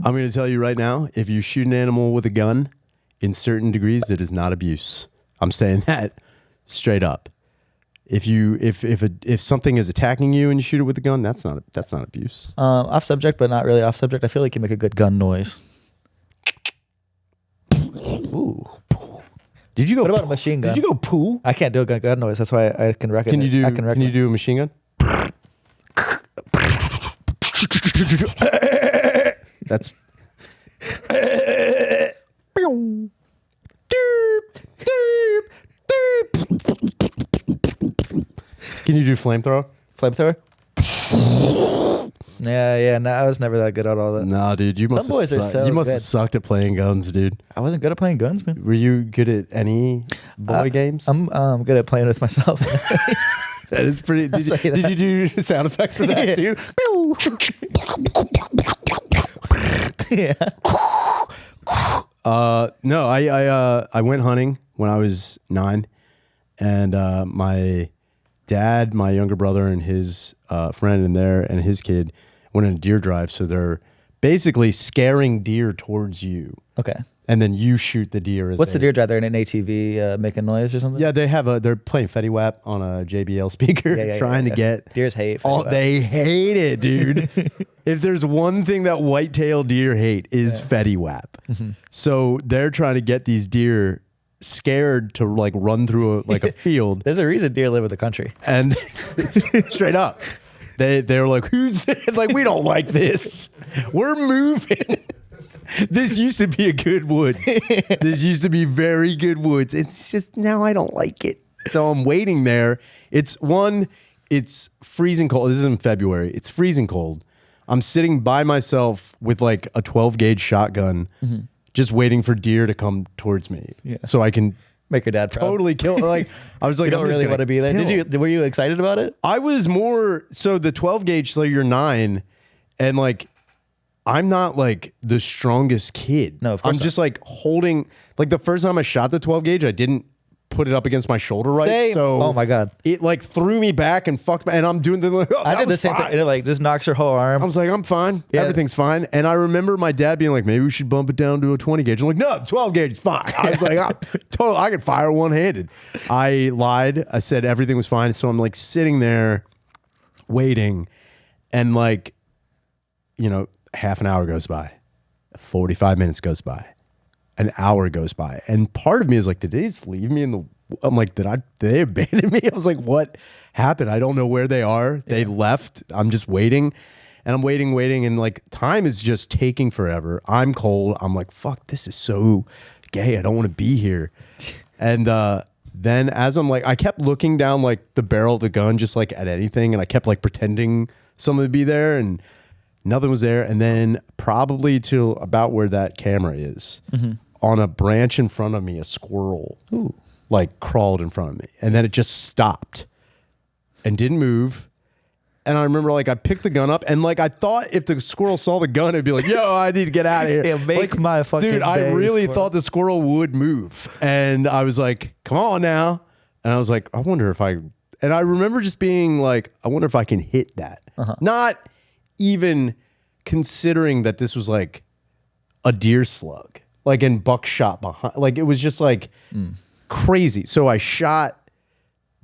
I'm going to tell you right now, if you shoot an animal with a gun, in certain degrees, it is not abuse. I'm saying that straight up. If something is attacking you and you shoot it with a gun, that's not abuse. Off subject, but not really off subject. I feel like you make a good gun noise. Ooh. Did you go? What about a machine gun? Did you go poo? I can't do a gun noise. That's why I can recognize. Can you do a machine gun? That's. Can you do flamethrower? Flamethrower? Yeah. No, I was never that good at all that. Nah, dude, you must have sucked at playing guns, dude. I wasn't good at playing guns, man. Were you good at any boy games? I'm good at playing with myself. That is pretty. Did you do sound effects for that too? Yeah. No, I went hunting when I was 9, and my dad, my younger brother, and his friend and his kid went on a deer drive. So they're basically scaring deer towards you. Okay. And then you shoot the deer. What's the deer drive? They're in an ATV making noise or something? Yeah, they're playing Fetty Wap on a JBL speaker, trying to get. Deers hate Fetty Wap. They hate it, dude. If there's one thing that white-tailed deer hate is Fetty Wap. Mm-hmm. So they're trying to get these deer scared to like run through a field. There's a reason deer live in the country. And straight up, they're like, who's like, we don't like this. We're moving. This used to be a good woods. This used to be very good woods. It's just now I don't like it. So I'm waiting there. It's freezing cold. This is in February. It's freezing cold. I'm sitting by myself with like a 12 gauge shotgun, just waiting for deer to come towards me. Yeah. So I can make your dad proud. Totally kill. Like I was like, you don't really want to be there. Were you excited about it? I was more so the 12 gauge. So you're 9, and like. I'm not like the strongest kid. No, of course I'm just like holding, like the first time I shot the 12 gauge, I didn't put it up against my shoulder right. Same. So oh my God. It like threw me back and fucked me. And I'm doing the, I did the same thing. It like just knocks your whole arm. I was like, I'm fine. Yeah. Everything's fine. And I remember my dad being like, maybe we should bump it down to a 20 gauge. I'm like, no, 12 gauge is fine. I was like, I could fire one-handed. I lied. I said everything was fine. So I'm like sitting there waiting and like, you know, half an hour goes by, 45 minutes goes by, an hour goes by. And part of me is like, did they just leave me in the, I'm like, did they abandon me? I was like, what happened? I don't know where they are. They left. I'm just waiting and I'm waiting. And like time is just taking forever. I'm cold. I'm like, fuck, this is so gay. I don't want to be here. And, then as I'm like, I kept looking down like the barrel of the gun, just like at anything. And I kept like pretending someone would be there and nothing was there. And then probably to about where that camera is, on a branch in front of me, a squirrel like crawled in front of me. And then it just stopped and didn't move. And I remember like I picked the gun up and like I thought if the squirrel saw the gun, it'd be like, yo, I need to get out of here. Yeah, make like, my fucking dude, I really thought the squirrel would move. And I was like, come on now. And I was like, I wonder if I remember just being like, I wonder if I can hit that. Not even considering that this was like a deer slug, like in buckshot behind, like it was just like crazy. So I shot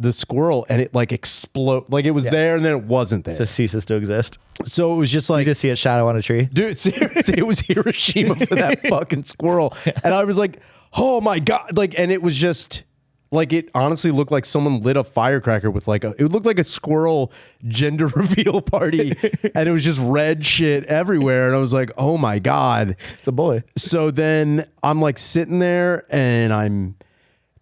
the squirrel and it like explode, like it was there and then it wasn't there. So it ceases to exist. So it was just like, you just see a shadow on a tree. Dude, seriously, it was Hiroshima for that fucking squirrel. And I was like, oh my God. Like, and it was just like, it honestly looked like someone lit a firecracker with like it looked like a squirrel gender reveal party. And it was just red shit everywhere. And I was like, oh my God. It's a boy. So then I'm like sitting there and I'm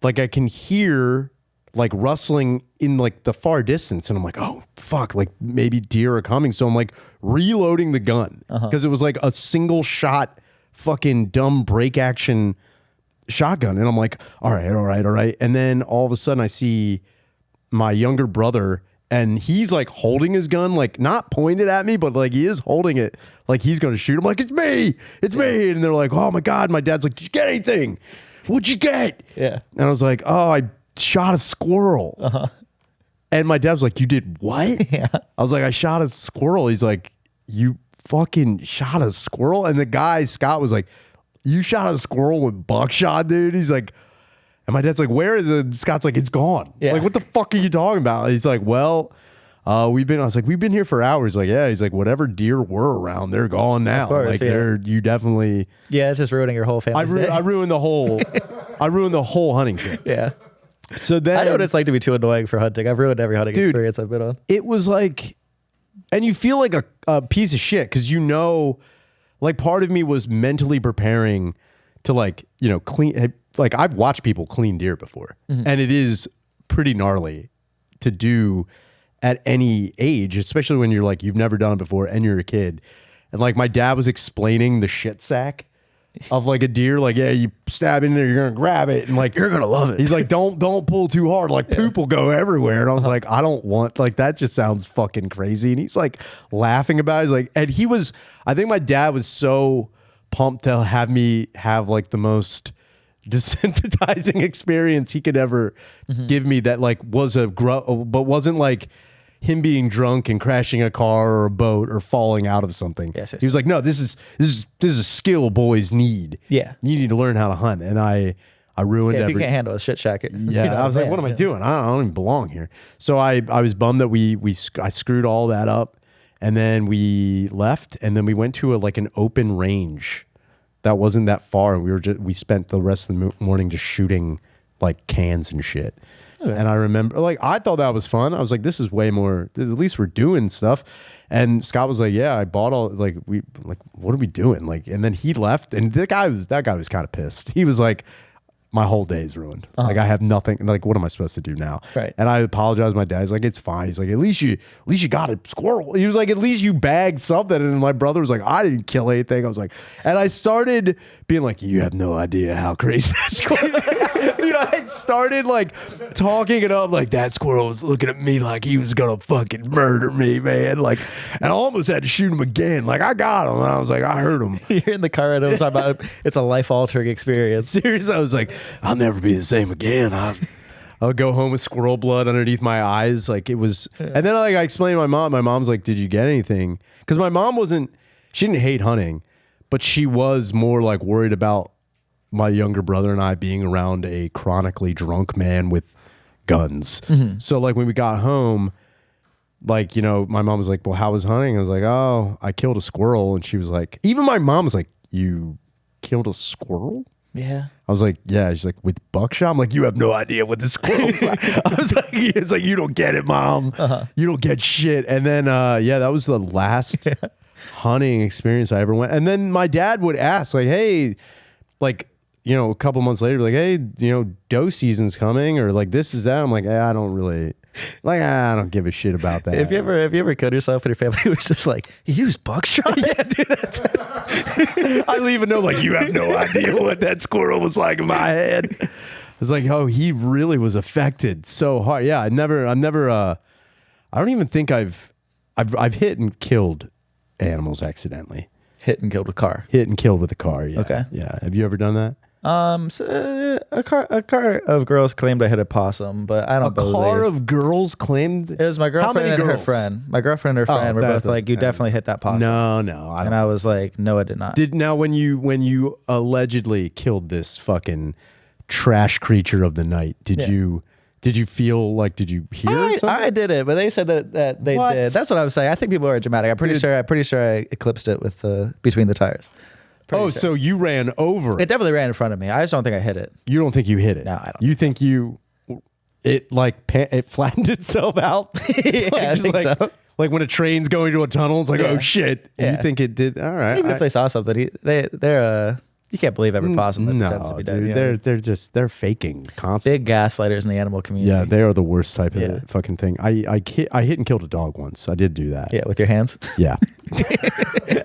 like, I can hear like rustling in like the far distance. And I'm like, oh fuck, like maybe deer are coming. So I'm like reloading the gun because it was like a single shot fucking dumb break action shotgun. And I'm like, all right. And then all of a sudden I see my younger brother and he's like holding his gun, like not pointed at me, but like he is holding it like he's going to shoot. I'm like, it's me. And they're like, oh my God. My dad's like, did you get anything? What'd you get? Yeah. And I was like, oh, I shot a squirrel. And my dad was like, you did what? Yeah. I was like, I shot a squirrel. He's like, you fucking shot a squirrel. And the guy, Scott, was like, you shot a squirrel with buckshot, dude? He's like, and my dad's like, where is it? Scott's like, it's gone. Yeah. Like, what the fuck are you talking about? He's like, well, I was like, we've been here for hours. Like, yeah. He's like, whatever deer were around, they're gone now. Of course, like, yeah. you definitely. Yeah, it's just ruining your whole family. I ruined the whole, hunting trip. Yeah. So then I know what it's like to be too annoying for hunting. I've ruined every hunting experience I've been on. It was like, and you feel like a piece of shit because like part of me was mentally preparing to clean. Like I've watched people clean deer before, and it is pretty gnarly to do at any age, especially when you're like, you've never done it before and you're a kid. And like my dad was explaining the shit sack of like a deer, like, yeah, you stab in there, you're gonna grab it, and like you're gonna love it. He's like, don't pull too hard, like poop will go everywhere. And I was like, I don't want, like, that just sounds fucking crazy. And he's like laughing about it. He's like, and I think my dad was so pumped to have me have like the most desensitizing experience he could ever give me, that like was but wasn't like him being drunk and crashing a car or a boat or falling out of something. Yes, he was like, no, this is a skill boys need. Yeah. You need to learn how to hunt. And I ruined if you can't handle a shit shack. Yeah. I was like, what am I doing? I don't even belong here. So I was bummed that I screwed all that up, and then we left, and then we went to an open range that wasn't that far. And we spent the rest of the morning just shooting like cans and shit. Okay. And I remember, like, I thought that was fun. I was like, this is way more, at least we're doing stuff. And Scott was like, yeah, I bought all, like, what are we doing? Like, and then he left, and that guy was kind of pissed. He was like, my whole day's ruined. Like, I have nothing. Like, what am I supposed to do now? Right. And I apologized to my dad. He's like, it's fine. He's like, at least you got a squirrel. He was like, at least you bagged something. And my brother was like, I didn't kill anything. I was like, and I started being like, you have no idea how crazy that squirrel is. Dude, I started like talking it up, like that squirrel was looking at me like he was gonna fucking murder me, man. Like, and I almost had to shoot him again. Like, I got him. And I was like, I heard him. You're in the car and I'm talking about it's a life-altering experience. Seriously, I was like, I'll never be the same again. I'll go home with squirrel blood underneath my eyes. Like, it was, and then like I explained to my mom. My mom's like, did you get anything? Because my mom she didn't hate hunting, but she was more like worried about my younger brother and I being around a chronically drunk man with guns. So like when we got home, like, my mom was like, well, how was hunting? I was like, oh, I killed a squirrel. And she was like, even my mom was like, you killed a squirrel? Yeah. I was like, yeah. She's like, with buckshot? I'm like, you have no idea what this squirrel's like. I was like, it's like, you don't get it, Mom. You don't get shit. And then, that was the last hunting experience I ever went. And then my dad would ask, like, hey, like, a couple months later, like, hey, doe season's coming, or like this is that. I'm like, I don't really, like, I don't give a shit about that. Have you ever killed yourself and your family was just like, you use buckshot? Yeah, dude, I don't even know, like, you have no idea what that squirrel was like in my head. It's like, oh, he really was affected so hard. Yeah, I don't even think I've hit and killed animals accidentally. Hit and killed a car. Hit and killed with a car. Yeah. Okay. Yeah. Have you ever done that? So, a car of girls claimed I hit a possum, but I don't believe. A car of girls claimed? It was my girlfriend and her friend. My girlfriend and her friend were both like, you definitely hit that possum. No. I was like, no, I did not. Now when you allegedly killed this fucking trash creature of the night, did you feel like, did you hear something? I did it, but they said that they did. That's what I was saying. I think people are dramatic. I'm pretty sure I eclipsed it with between the tires. Sure. So you ran over it. Definitely ran in front of me. I just don't think I hit it. You don't think you hit it? No, I don't. You think it flattened itself out? Yeah, I think so. Like when a train's going to a tunnel, it's like, oh shit. And you think it did? All right. Even if they saw something, they're you can't believe every possum that pretends to be dead. Dude, they're faking constantly. Big gaslighters in the animal community. Yeah, they are the worst type of fucking thing. I hit and killed a dog once. I did do that. Yeah, with your hands. Yeah.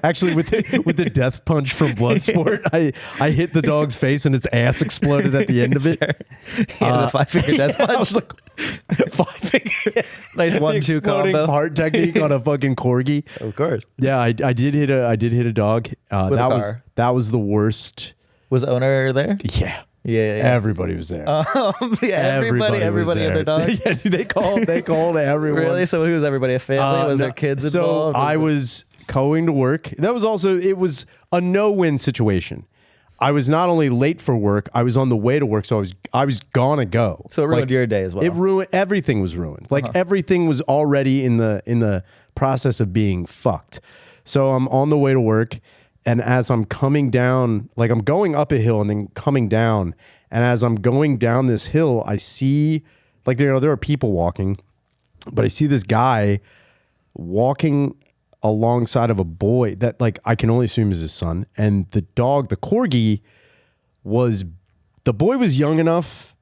Actually, with the death punch from Bloodsport, I hit the dog's face and its ass exploded at the end of it. The 5-finger death punch. I was like, 5-finger. Nice 1-2 combo. Part technique on a fucking corgi. Of course. Yeah, I did hit a dog. With a car. That was the worst. Was the owner there? Yeah. Yeah, yeah. Everybody was there. Everybody and their dog. Yeah, dude, they called everyone. Really? So who was everybody? A family? Was there kids involved? So I was going to work. That was also, it was a no-win situation. I was not only late for work, I was on the way to work, so I was gonna go. So it ruined your day as well. It ruined, everything was ruined. Like everything was already in the process of being fucked. So I'm on the way to work, and as I'm coming down, like I'm going up a hill and then coming down, and as I'm going down this hill, I see, like, there are people walking, but I see this guy walking alongside of a boy that, like, I can only assume is his son. And the dog, the corgi, the boy was young enough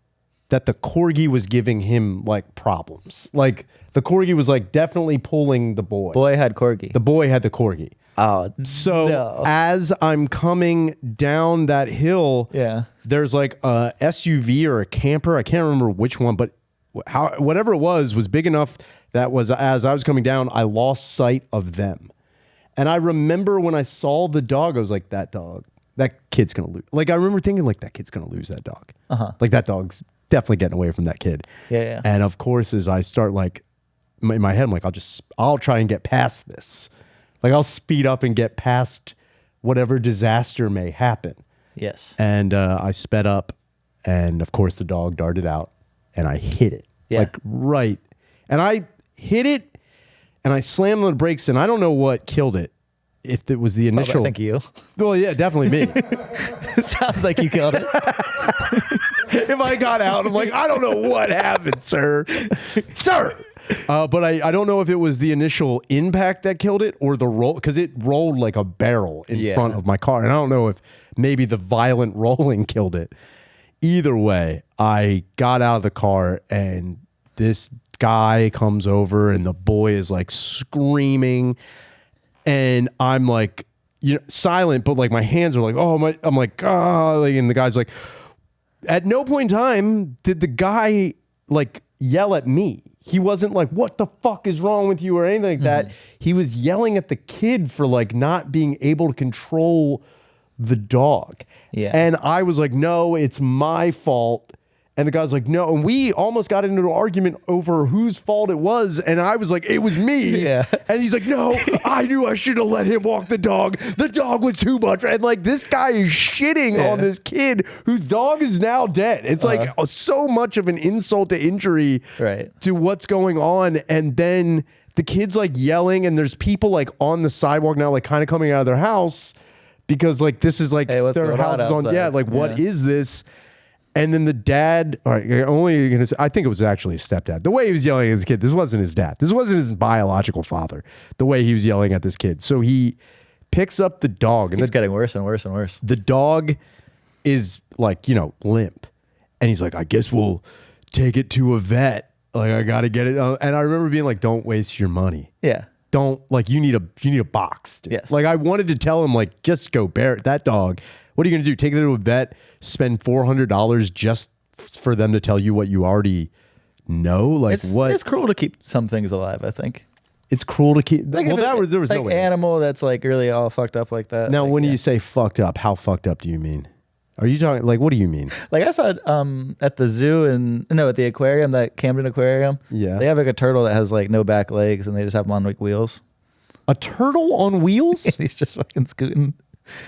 that the corgi was giving him like problems. Like the corgi was like definitely pulling the boy. Boy had corgi. The boy had the corgi. Oh, So no. as I'm coming down that hill, Yeah. there's like a SUV or a camper. I can't remember which one, but whatever it was big enough that was, as I was coming down, I lost sight of them. And I remember when I saw the dog, I was like, that kid's going to lose. Like, I remember thinking, like, that kid's going to lose that dog. Like, that dog's definitely getting away from that kid. Yeah. And of course, as I start, like, in my head, I'm like, I'll try and get past this. Like, I'll speed up and get past whatever disaster may happen. Yes. And I sped up, and of course, the dog darted out, and I hit it. Yeah. Like, right. And I hit it, and I slammed on the brakes, and I don't know what killed it. If it was the initial... I think you. Well, yeah, definitely me. Sounds like you killed it. If I got out, I'm like, I don't know what happened, sir. Sir! But I don't know if it was the initial impact that killed it or the roll, because it rolled like a barrel in front of my car. And I don't know if maybe the violent rolling killed it. Either way, I got out of the car, and this guy comes over, and the boy is like screaming, and I'm like, silent, but like my hands are like, I'm like, and the guy's like, at no point in time did the guy like yell at me. He wasn't like, what the fuck is wrong with you or anything like that. He was yelling at the kid for like not being able to control the dog. Yeah. And I was like, no, it's my fault. And the guy's like, no. And we almost got into an argument over whose fault it was. And I was like, it was me. Yeah. And he's like, no, I knew I should have let him walk the dog. The dog was too much. And like, this guy is shitting on this kid whose dog is now dead. It's like so much of an insult to injury to what's going on. And then the kid's like yelling, and there's people like on the sidewalk now, like kind of coming out of their house because like this is like their house is on. Yeah. Like, what is this? And then the dad, all right, I think it was actually his stepdad. The way he was yelling at his kid, this wasn't his dad. This wasn't his biological father. The way he was yelling at this kid. So he picks up the dog. And it's getting worse and worse and worse. The dog is like, limp. And he's like, I guess we'll take it to a vet. Like, I got to get it. And I remember being like, don't waste your money. Yeah. Don't, like, you need a box. Dude. Yes. Like, I wanted to tell him, like, just go bear that dog. What are you going to do? Take it to a vet, spend $400 just for them to tell you what you already know? Like, what? It's cruel to keep some things alive, I think. It's cruel to keep. Like, well, there was like no way. Animal that's like really all fucked up like that. Now, like, when you say fucked up, how fucked up do you mean? Are you talking, like, what do you mean? Like, I saw it at the zoo at the aquarium, that Camden Aquarium. Yeah. They have like a turtle that has like no back legs, and they just have him on like wheels. A turtle on wheels? He's just fucking scooting.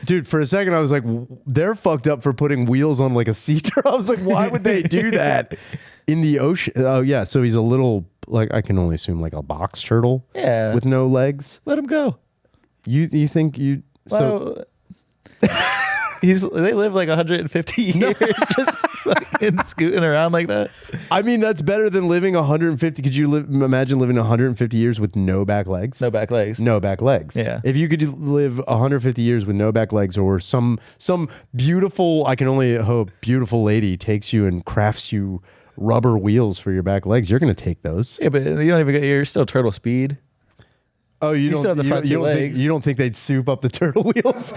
Dude, for a second, I was like, they're fucked up for putting wheels on like a sea turtle. I was like, why would they do that in the ocean? Oh, yeah. So he's a little, like, I can only assume like a box turtle. Yeah. With no legs. Let him go. You think you... Well, they live like 150 years just fucking scooting around like that. I mean, that's better than living 150. Could you imagine living 150 years with no back legs? No back legs. No back legs. Yeah. If you could live 150 years with no back legs, or some beautiful, I can only hope, beautiful lady takes you and crafts you rubber wheels for your back legs, you're going to take those. Yeah, but you don't even get, you're still turtle speed. Oh, you still have the front two legs. You don't think they'd soup up the turtle wheels?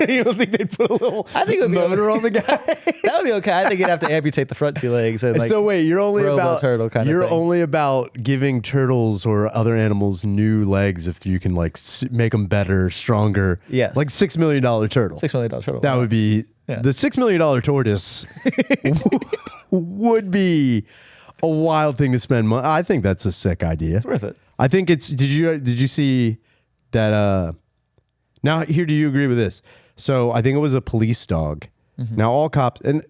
You don't think they'd put a little I think it would be motor on the guy? That would be okay. I think you'd have to amputate the front two legs. And like So wait, you're only about turtle kind you're of thing. only about giving turtles or other animals new legs if you can like make them better, stronger. Yes. Like $6 million turtle. $6 million turtle. That would be the $6 million tortoise would be a wild thing to spend money. I think that's a sick idea. It's worth it. I think it's. Did you see that? Now here, do you agree with this? So I think it was a police dog. Now all cops and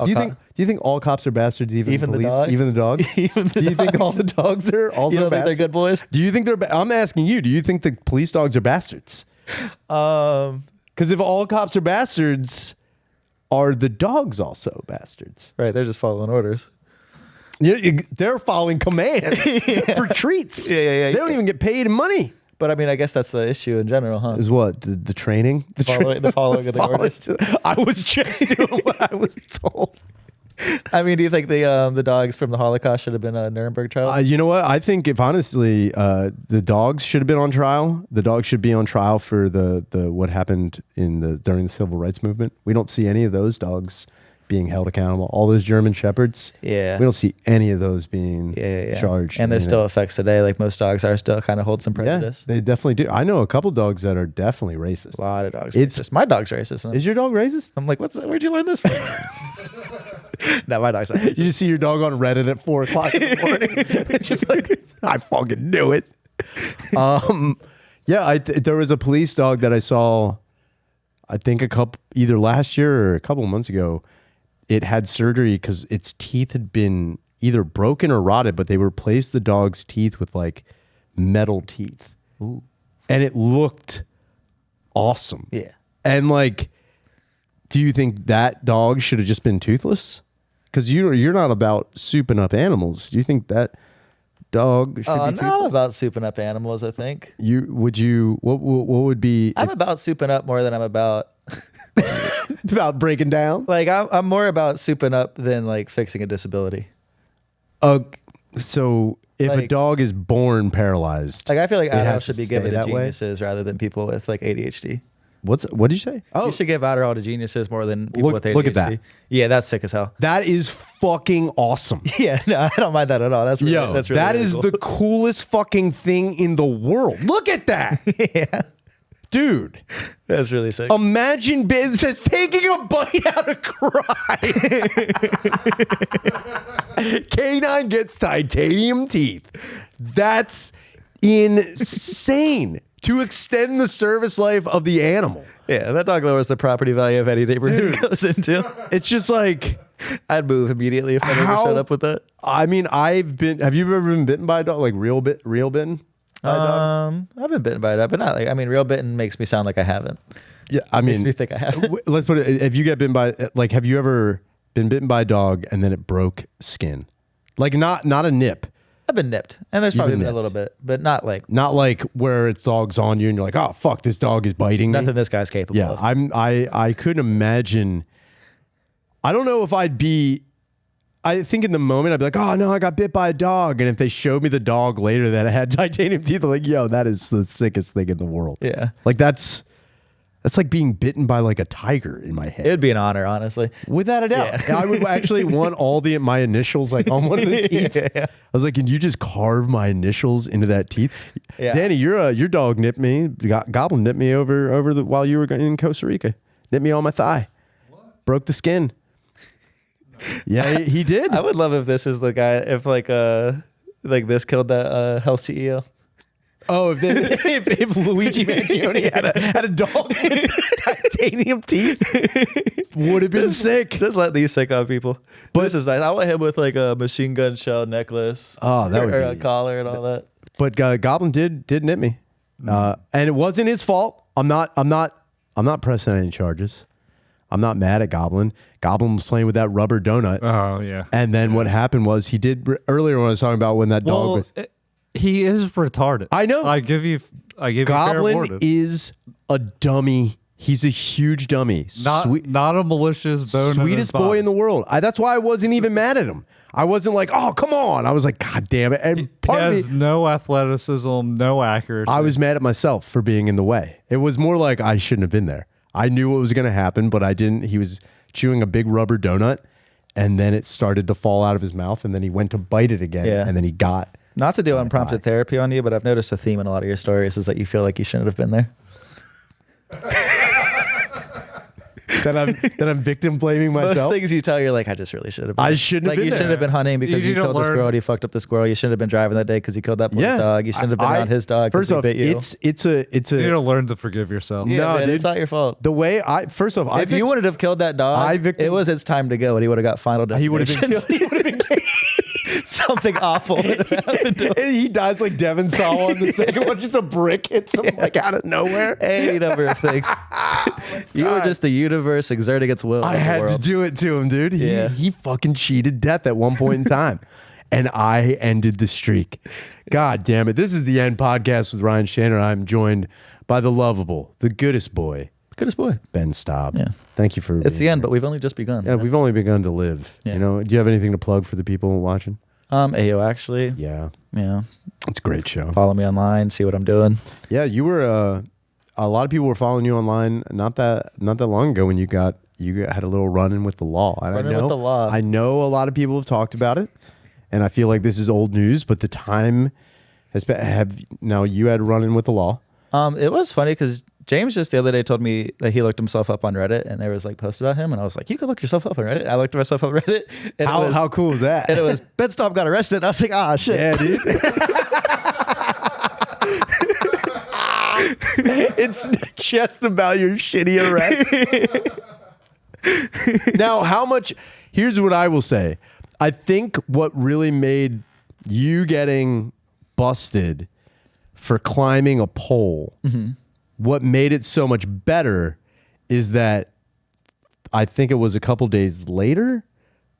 do you think all cops are bastards? Even the police, dogs? even the dogs. Even the do you think dogs? all the dogs are also? You don't think they're bastards? good boys? Do you think they're? I'm asking you. Do you think the police dogs are bastards? Because if all cops are bastards, are the dogs also bastards? Right, they're just following orders. They're following commands for treats. Yeah. They don't even get paid in money. But I mean, I guess that's the issue in general, huh? Is what the training? The following of the orders. I was just doing what I was told. I mean, do you think the dogs from the Holocaust should have been a Nuremberg trial? You know what? I think if honestly, the dogs should have been on trial. The dogs should be on trial for the what happened during the civil rights movement. We don't see any of those dogs being held accountable. All those German shepherds. Yeah. We don't see any of those being charged. And there's still effects today. Like most dogs are still kind of hold some prejudice. Yeah, they definitely do. I know a couple dogs that are definitely racist. A lot of dogs are racist. My dog's racist. Is your dog racist? I'm like, where'd you learn this from? No, my dog's not racist. You just see your dog on Reddit at 4 o'clock in the morning. It's just like, I fucking knew it. There was a police dog that I saw, I think either last year or a couple of months ago. It had surgery because its teeth had been either broken or rotted, but they replaced the dog's teeth with like metal teeth. Ooh. And it looked awesome. Yeah. And like, do you think that dog should have just been toothless? Because you're not about souping up animals. Do you think that dog should be toothless? Not about souping up animals, I think. What would be... I'm about souping up more than I'm about... about breaking down? Like, I'm more about souping up than like fixing a disability. So if a dog is born paralyzed... Like, I feel like Adderall has should to be given stay to that way? geniuses rather than people with like ADHD. What did you say? You should give Adderall to geniuses more than people with ADHD. Look at that. Yeah, that's sick as hell. That is fucking awesome. Yeah, no, I don't mind that at all. That's really, that's really, that really is cool. the coolest fucking thing in the world. Look at that. Yeah. Dude. That's really sick. Imagine it says taking a bite out of cry. Canine gets titanium teeth. That's insane. To extend the service life of the animal. Yeah, that dog lowers the property value of any neighborhood it goes into. It's just like... I'd move immediately if I ever showed up with that. I mean, have you ever been bitten by a dog? Like real bitten by a dog? I've been bitten by a dog, but not like, I mean, real bitten makes me sound like I haven't. Yeah, I mean... Makes me think I haven't. Let's put it... If you get bitten by... Like, have you ever been bitten by a dog and then it broke skin? Like, not a nip. I've been nipped, and there's probably been a little bit, but not like where it's dog's on you and you're like, oh fuck, this dog is biting me. nothing this guy's capable of. I couldn't imagine. I don't know if I'd be. I think in the moment I'd be like, oh no, I got bit by a dog, and if they showed me the dog later that it had titanium teeth, I'm like, yo, that is the sickest thing in the world. Yeah, like that's like being bitten by like a tiger in my head. It would be an honor, honestly. Without a doubt. Yeah. I would actually want all my initials like on one of the teeth. Yeah. I was like, can you just carve my initials into that teeth? Yeah. Danny, your dog nipped me. Goblin nipped me over while you were in Costa Rica. Nipped me on my thigh. What? Broke the skin. Yeah, he did. I would love if this is the guy, if like this killed that health CEO. Oh, if Luigi Mangione had a dog with titanium teeth, would have been sick. Just let these sick on people. But this is nice. I want him with like a machine gun shell necklace. Oh, that would be a collar and all that. But Goblin did nip me, and it wasn't his fault. I'm not pressing any charges. I'm not mad at Goblin. Goblin was playing with that rubber donut. Oh yeah. And then what happened was he did earlier when I was talking about when that dog was. He is retarded. I know. I give you Goblin fair warning. is a dummy He's a huge dummy. Not a malicious bone. Sweetest boy in the world. That's why I wasn't even mad at him. I wasn't like, oh, come on. I was like, God damn it. And He part of has me, no athleticism, no accuracy. I was mad at myself for being in the way. It was more like I shouldn't have been there. I knew what was going to happen, but I didn't. He was chewing a big rubber donut, and then it started to fall out of his mouth, and then he went to bite it again, and then he got. Not to do unprompted therapy on you, but I've noticed a theme in a lot of your stories is that you feel like you shouldn't have been there. that I'm victim blaming myself. Most things you tell, you're like, I just really should have been. I shouldn't have been you there. shouldn't have been hunting because you killed the squirrel. You fucked up the squirrel. You shouldn't have been driving that day because you killed that boy's dog. You shouldn't have been around his dog because he bit you. It's a. You need to learn to forgive yourself. Yeah, No, man, dude. it's not your fault. The way if you wouldn't have killed that dog, it was its time to go, and he would have got final destination. he would have been killed. He would have been Something awful would have happened to him. He dies like Devin Sawa on the second one. Just a brick hits him like out of nowhere. Any number of things. You were just the universe exerting its will. I had to do it to him, dude. He fucking cheated death at one point in time. And I ended the streak. God damn it. This is the End Podcast with Ryan Shanner. I'm joined by the lovable, the goodest boy, Ben Staab. Yeah. Thank you for It's the end, but we've only just begun. Yeah, we've only begun to live. Yeah. You know, do you have anything to plug for the people watching? AO actually. Yeah. Yeah. It's a great show. Follow me online, see what I'm doing. Yeah, you were a lot of people were following you online not that long ago when you had a little run-in with the law. And Run-in with the law. I know a lot of people have talked about it, and I feel like this is old news, but the time has been now you had a run-in with the law. It was funny because James just the other day told me that he looked himself up on Reddit and there was like posts about him, and I was like, you could look yourself up on Reddit. I looked myself up on Reddit. And How cool is that? And it was Ben Staab got arrested. And I was like, ah, shit. Yeah, dude. It's just about your shitty arrest. Now, here's what I will say. I think what really made you getting busted for climbing a pole, what made it so much better is that I think it was a couple days later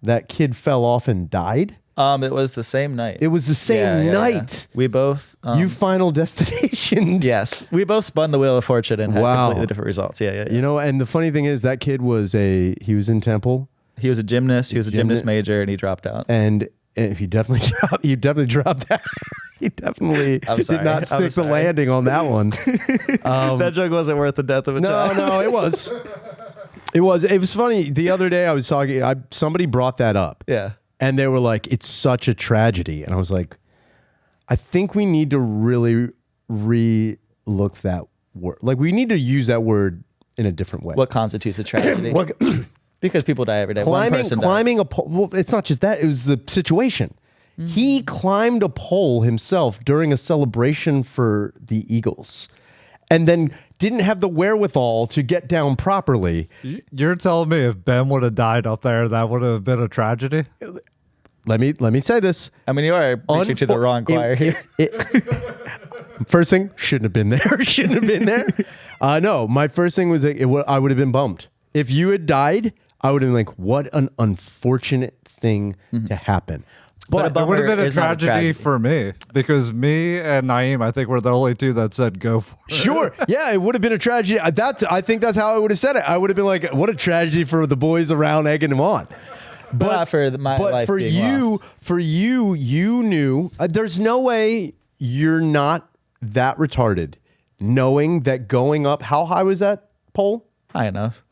that kid fell off and died. It was the same night. It was the same night. We both You Final Destination. Yes. We both spun the wheel of fortune and had completely different results. Yeah. You know, and the funny thing is that kid he was in Temple. He was a gymnast. He was a gymnast major and he dropped out. And he definitely dropped out. He definitely did not stick the landing on that one. That joke wasn't worth the death of a child. No, it was. It was funny. The other day I was talking, somebody brought that up. Yeah. And they were like, it's such a tragedy. And I was like, I think we need to really re-look that word. Like, we need to use that word in a different way. What constitutes a tragedy? Because people die every day. Climbing a pole. Well, it's not just that. It was the situation. Mm-hmm. He climbed a pole himself during a celebration for the Eagles and then didn't have the wherewithal to get down properly. You're telling me if Ben would have died up there, that would have been a tragedy? Let me say this. I mean, you are preaching to the wrong choir here. First thing, shouldn't have been there. Shouldn't have been there. No, my first thing was I would have been bummed. If you had died, I would have been like, what an unfortunate thing to happen. But it would have been a tragedy for me because me and Naeem, I think, were the only two that said go for it. Sure. Yeah, it would have been a tragedy. I think that's how I would have said it. I would have been like, what a tragedy for the boys around egging him on. But not for my life for being you, lost. for you knew. There's no way you're not that retarded, knowing that going up. How high was that pole? High enough.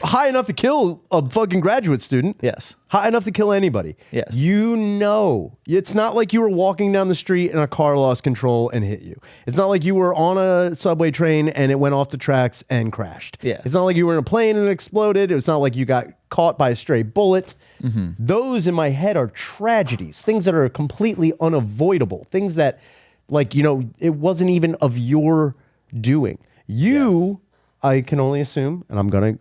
High enough to kill a fucking graduate student. Yes. High enough to kill anybody. Yes. You know. It's not like you were walking down the street and a car lost control and hit you. It's not like you were on a subway train and it went off the tracks and crashed. Yeah. It's not like you were in a plane and it exploded. It's not like you got caught by a stray bullet. Mm-hmm. Those in my head are tragedies, things that are completely unavoidable, things that, like, you know, it wasn't even of your doing. I can only assume, and I'm going to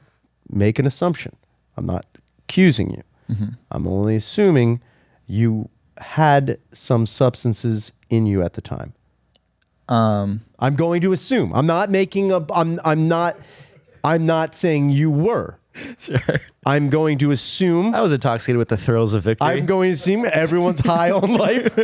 make an assumption. I'm not accusing you. Mm-hmm. I'm only assuming you had some substances in you at the time. I'm going to assume. I'm not making a. I'm not saying you were. Sure. I'm going to assume. I was intoxicated with the thrills of victory. I'm going to assume everyone's high on life.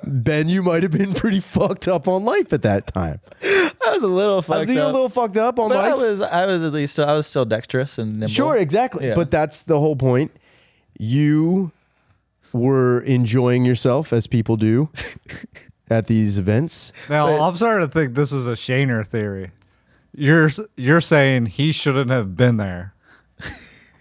Ben, you might have been pretty fucked up on life at that time. I was a little fucked I think you're a up. little fucked up on But life. I was at least I was still dexterous and nimble. Sure, exactly. Yeah. But that's the whole point. You were enjoying yourself as people do at these events. Now, I'm starting to think this is a Shaner theory. You're saying he shouldn't have been there,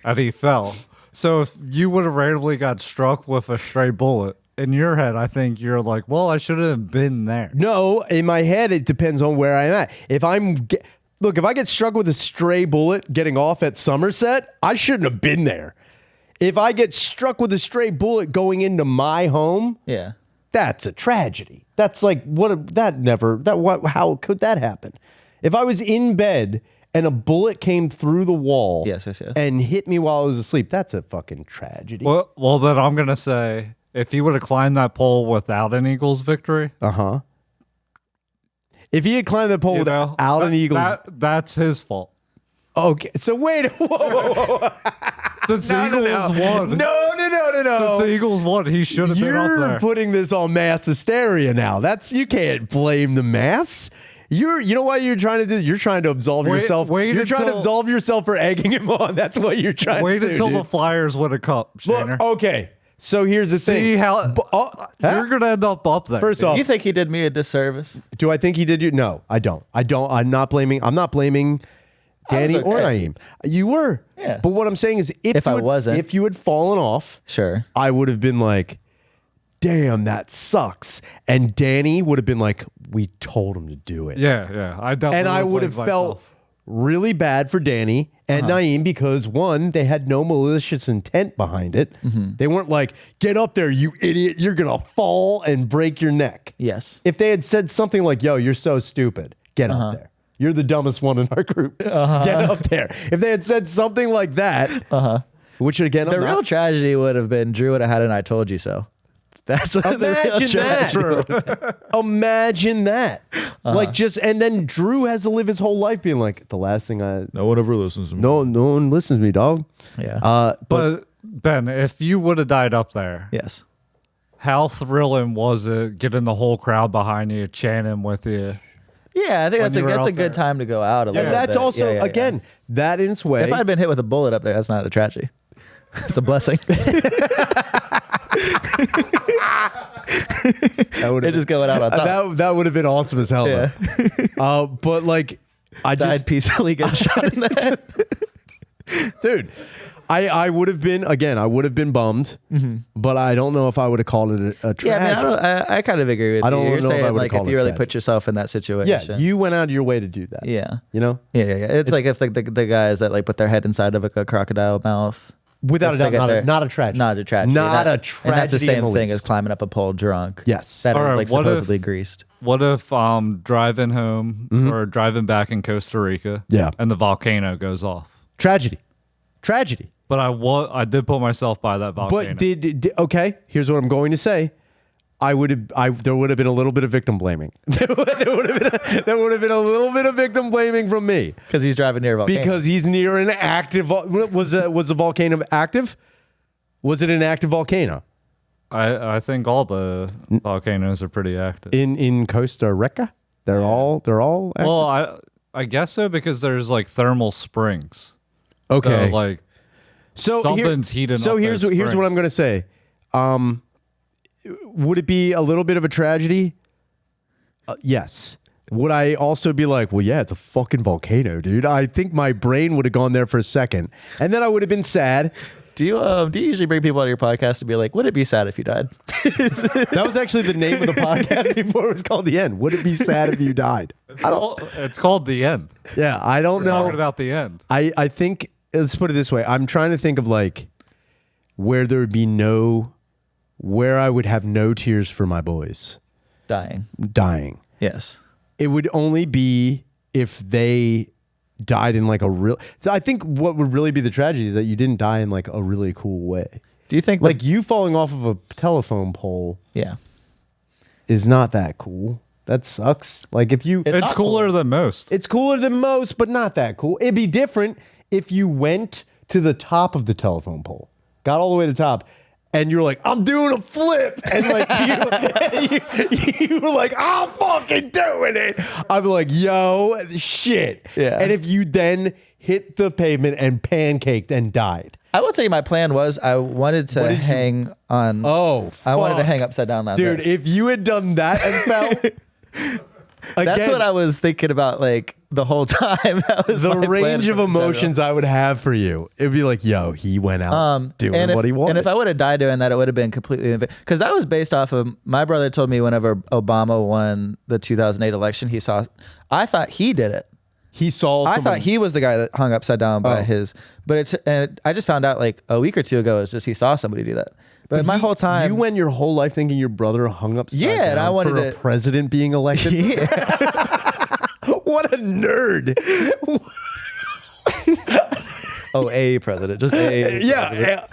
and he fell. So if you would have randomly got struck with a stray bullet, in your head, I think you're like, well, I shouldn't have been there. No, in my head, it depends on where I'm at. If I get struck with a stray bullet getting off at Somerset, I shouldn't have been there. If I get struck with a stray bullet going into my home, Yeah. that's a tragedy. That's like how could that happen? If I was in bed and a bullet came through the wall Yes. and hit me while I was asleep, that's a fucking tragedy. Well, then I'm going to say, if he would have climbed that pole without an Eagles victory, If he had climbed the pole without an Eagles, that's his fault. Okay, so wait, whoa. Since the Eagles won. No. Since the Eagles won, he should have been up You're there. putting this on mass hysteria now. You can't blame the mass. You know what you're trying to do? You're trying to absolve yourself. You're trying to absolve yourself for egging him on. That's what you're trying to do. Wait until the Flyers win a cup, Shaner. Look, okay, so here's the thing. See how you're going to end up there. First off, You think he did me a disservice? do I think he did you? No, I don't. I'm not blaming Danny or okay. Naeem. You were. Yeah. But what I'm saying is If I wasn't. if you had fallen off, Sure. I would have been like, damn, that sucks. And Danny would have been like, we told him to do it. Yeah. I definitely And I would have blamed felt myself. really bad for Danny and Naeem because one, they had no malicious intent behind it. They weren't like, get up there, you idiot. You're going to fall and break your neck. Yes. If they had said something like, yo, you're so stupid, get up there. You're the dumbest one in our group. Get up there. If they had said something like that, which again, The real tragedy would have been Drew would have had an "I told you so." That's what the real Imagine tragedy. that. Imagine that. And then Drew has to live his whole life being like, the last thing No one ever listens to me. no one listens to me, dog. Yeah. But Ben, if you would have died up there, Yes. how thrilling was it getting the whole crowd behind you, chanting with you? Yeah, I think When you were that's a up good there. time to go out a little And that's bit. also, Yeah. again, that in its way. If I'd been hit with a bullet up there, that's not a tragedy. It's a blessing. They're just going out on top. that would have been awesome as hell. Yeah. Though. But like, I Died just, peacefully, get shot in the head. dude, I would have been, again, I would have been bummed, but I don't know if I would have called it a tragedy. Yeah, I kind of agree with I you. don't You're know if I saying would've like if called it you really tragedy. put yourself in that situation. Yeah, you went out of your way to do that. Yeah. You know? Yeah. It's like if like the guys that like put their head inside of like a crocodile mouth. Without a If they doubt, get not a tragedy. Not a tragedy. Not a And that's the tragedy in the same thing least. as climbing up a pole drunk. Yes. That All is right, like what if- supposedly greased. What if driving home or driving back in Costa Rica, Yeah. and the volcano goes off? Tragedy. But I did put myself by that volcano. But okay, here's what I'm going to say. There would have been a little bit of victim blaming. there would have been a little bit of victim blaming from me Because he's driving near a volcano. because he's near an active. Was the volcano active? Was it an active volcano I think all the volcanoes are pretty active. in Costa Rica? They're all active? Well, I guess so because there's like thermal springs. Okay. So like So something's heating So up here's those what I'm going to say. Would it be a little bit of a tragedy? Yes. Would I also be like, well, yeah, it's a fucking volcano, dude? I think my brain would have gone there for a second, and then I would have been sad. Do you usually bring people on your podcast to be like, would it be sad if you died? That was actually the name of the podcast before it was called The End. Would it be sad if you died? It's called The End. Yeah, I don't We're talking know. about the end. I think, let's put it this way. I'm trying to think of like where there would be where I would have no tears for my boys dying. Yes. It would only be if they died in like a real. So I think what would really be the tragedy is that you didn't die in like a really cool way. Do you think Like you falling off of a telephone pole yeah. is not that cool. That sucks. Like if you, It's not cooler than most. it's cooler than most, but not that cool. It'd be different if you went to the top of the telephone pole, got all the way to the top, and you're like, I'm doing a flip, and like you were like, I'm fucking doing it. I'd be like, yo, shit. Yeah. And if you then hit the pavement and pancaked and died. I will tell you, my plan was I wanted to hang on. Oh, I wanted to fuck. hang upside down on Dude, this. if you had done that and fell, That's again, what I was thinking about, like the whole time. That was the my plan range of in emotions general. I would have for you. It'd be like, yo, he went out doing and if, what he wanted. And if I would have died doing that, it would have been completely because that was based off of my brother told me whenever Obama won the 2008 election, I thought he did it. he saw I someone, thought he was the guy that hung upside down by Oh. his, but I just found out like a week or two ago, it's just he saw somebody do that. But my whole time, you went your whole life thinking your brother hung upside Yeah, down and I wanted for a to- president being elected. What a nerd. a president, just a president. Yeah,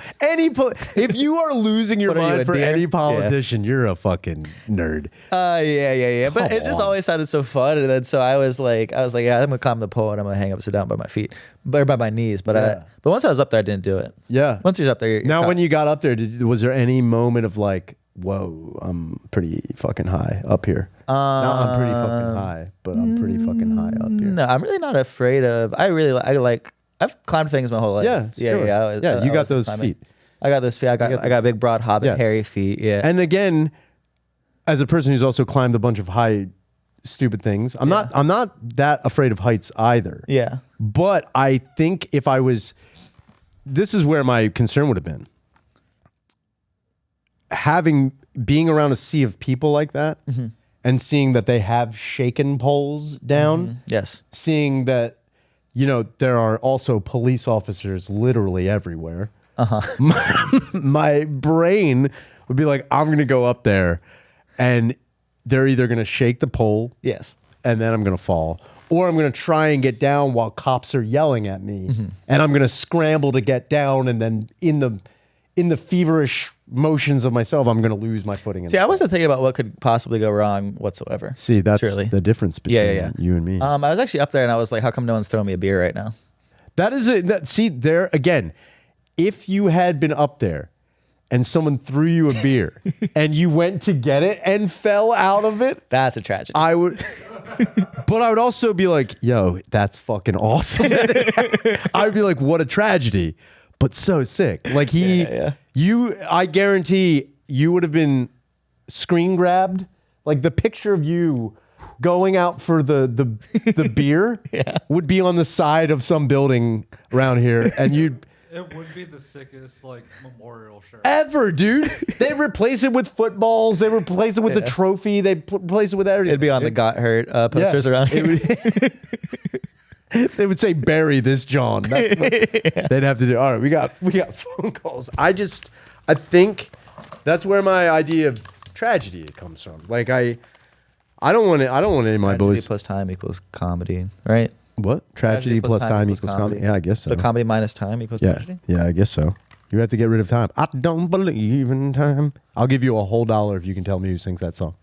if you are losing your What are you, mind a for deer? any politician, you're a fucking nerd. Yeah. But Come it just on. always sounded so fun, and then so I was like, yeah, I'm gonna climb the pole and I'm gonna hang upside down by my feet, or by my knees. But Yeah. but once I was up there, I didn't do it. Yeah. Once you're up there, you're Now, caught. when you got up there, was there any moment of like, whoa, I'm pretty fucking high up here? Not I'm pretty fucking high, but I'm pretty fucking high up here. No, I'm really not afraid of. I've climbed things my whole life. Yeah, sure. I You got was those climbing. feet. I got those feet. I got big, broad, hobbit, Yes. hairy feet. Yeah. And again, as a person who's also climbed a bunch of high, stupid things, I'm not that afraid of heights either. yeah. But I think if I was, this is where my concern would have been. Being around a sea of people like that and seeing that they have shaken poles down, Yes. seeing that, there are also police officers literally everywhere. My brain would be like, I'm going to go up there and they're either going to shake the pole Yes. and then I'm going to fall, or I'm going to try and get down while cops are yelling at me and I'm going to scramble to get down. And then in the feverish motions of myself, I'm going to lose my footing. See, I wasn't thinking about what could possibly go wrong whatsoever. See, that's Surely. the difference between Yeah. you and me. I was actually up there and I was like, how come no one's throwing me a beer right now? That is it. See, there again, if you had been up there and someone threw you a beer and you went to get it and fell out of it, That's a tragedy. I would, but I would also be like, yo, that's fucking awesome. I would be like, what a tragedy, but so sick. Like I guarantee you would have been screen grabbed. Like the picture of you going out for the beer would be on the side of some building around here, and you'd It would be the sickest memorial shirt. ever, dude. They replace it with footballs. They replace it with the trophy. They replace it with everything. It'd be on the Got Hurt posters around here. They would say, "Bury this John." That's what they'd have to do. All right, we got phone calls. I think that's where my idea of tragedy comes from. Like I don't want any of my Tragedy boys. plus time equals comedy, right? What? Tragedy plus time equals comedy. Yeah, I guess so. So comedy minus time equals Yeah, tragedy? yeah, I guess so. You have to get rid of time. I don't believe in time. I'll give you a whole $1 if you can tell me who sings that song.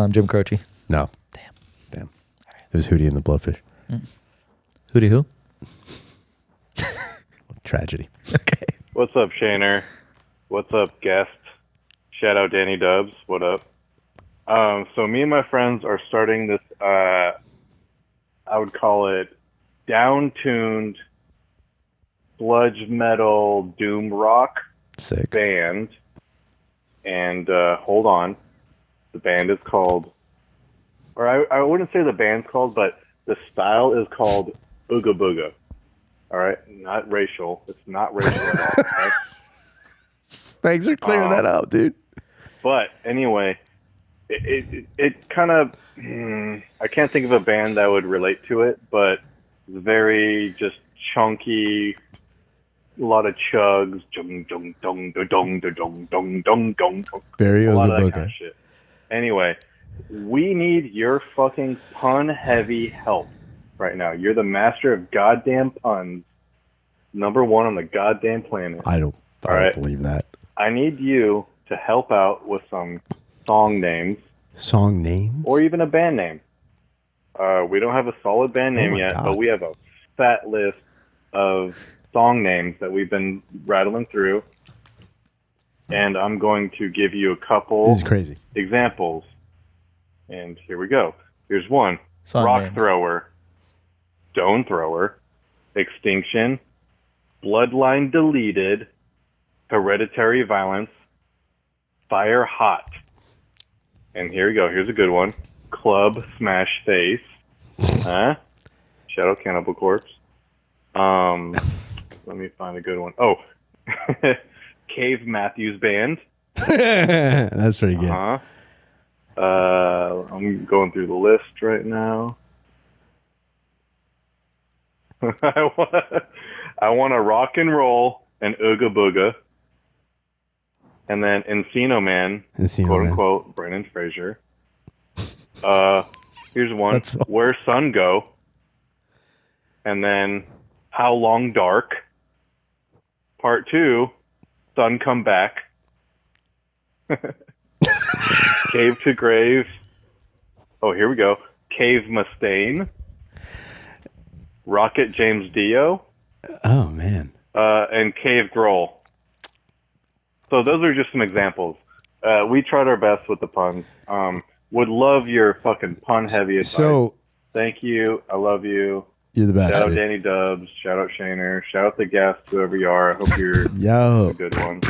Jim Croce. No. Damn. It was Hootie and the Blowfish. Hootie who? Tragedy. Okay. What's up, Shaner? What's up, guest? Shout out Danny Dubs. What up? So me and my friends are starting this, I would call it down-tuned sludge metal doom rock Sick. band. And hold on. The band is called, or I wouldn't say the band's called, but the style is called Ooga Booga. All right? Not racial. It's not racial at all. Right? Thanks for clearing that up, dude. But anyway, it kind of, I can't think of a band that would relate to it, but it's very just chunky, a lot of chugs, dong dong dong dong dong dong dong dong. Very A lot of Ooga that kind of shit. Anyway, we need your fucking pun-heavy help right now. You're the master of goddamn puns, number one on the goddamn planet. I don't right. believe that. I need you to help out with some song names Song names? or even a band name. We don't have a solid band name my yet, God. but we have a fat list of song names that we've been rattling through. and I'm going to give you a couple This is crazy. examples. And here we go. Here's one. Song Rock names. thrower, stone thrower, extinction, bloodline deleted, hereditary violence, fire hot. And here we go. Here's a good one. Club smash face. Huh? Shadow Cannibal Corpse. Let me find a good one. Oh, Cave Matthews Band. That's pretty good. I'm going through the list right now. I want to rock and roll and ooga booga. And then Encino Man, Encino quote Man. unquote, Brendan Fraser. Here's one. That's all. Where Sun Go? And then How Long Dark? Part 2, Sun Come Back. Cave to Grave. Oh, here we go. Cave Mustaine. Rocket James Dio. Oh man. And Cave Grohl. So those are just some examples. We tried our best with the puns. Would love your fucking pun-heavy advice. So Thank you. I love you. you're the best. Shout out dude. Danny Dubs. Shout out Shaner. Shout out the guests, whoever you are. I hope you're Yo. a good one.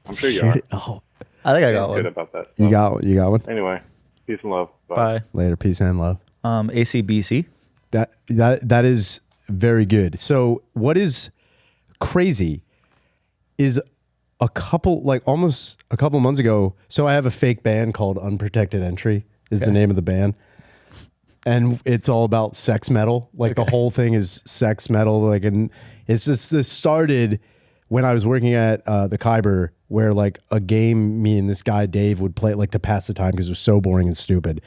I'm sure you are. Oh, I think I got I'm good one. about that. you got one. Anyway, peace and love. Bye. Later. Peace and love. ACBC. That is very good. So what is crazy is almost a couple months ago. So I have a fake band called Unprotected Entry is the name of the band. And it's all about sex metal. Like the whole thing is sex metal. Like, and it's just, this started when I was working at the Khyber, where like a game me and this guy Dave would play like to pass the time because it was so boring and stupid.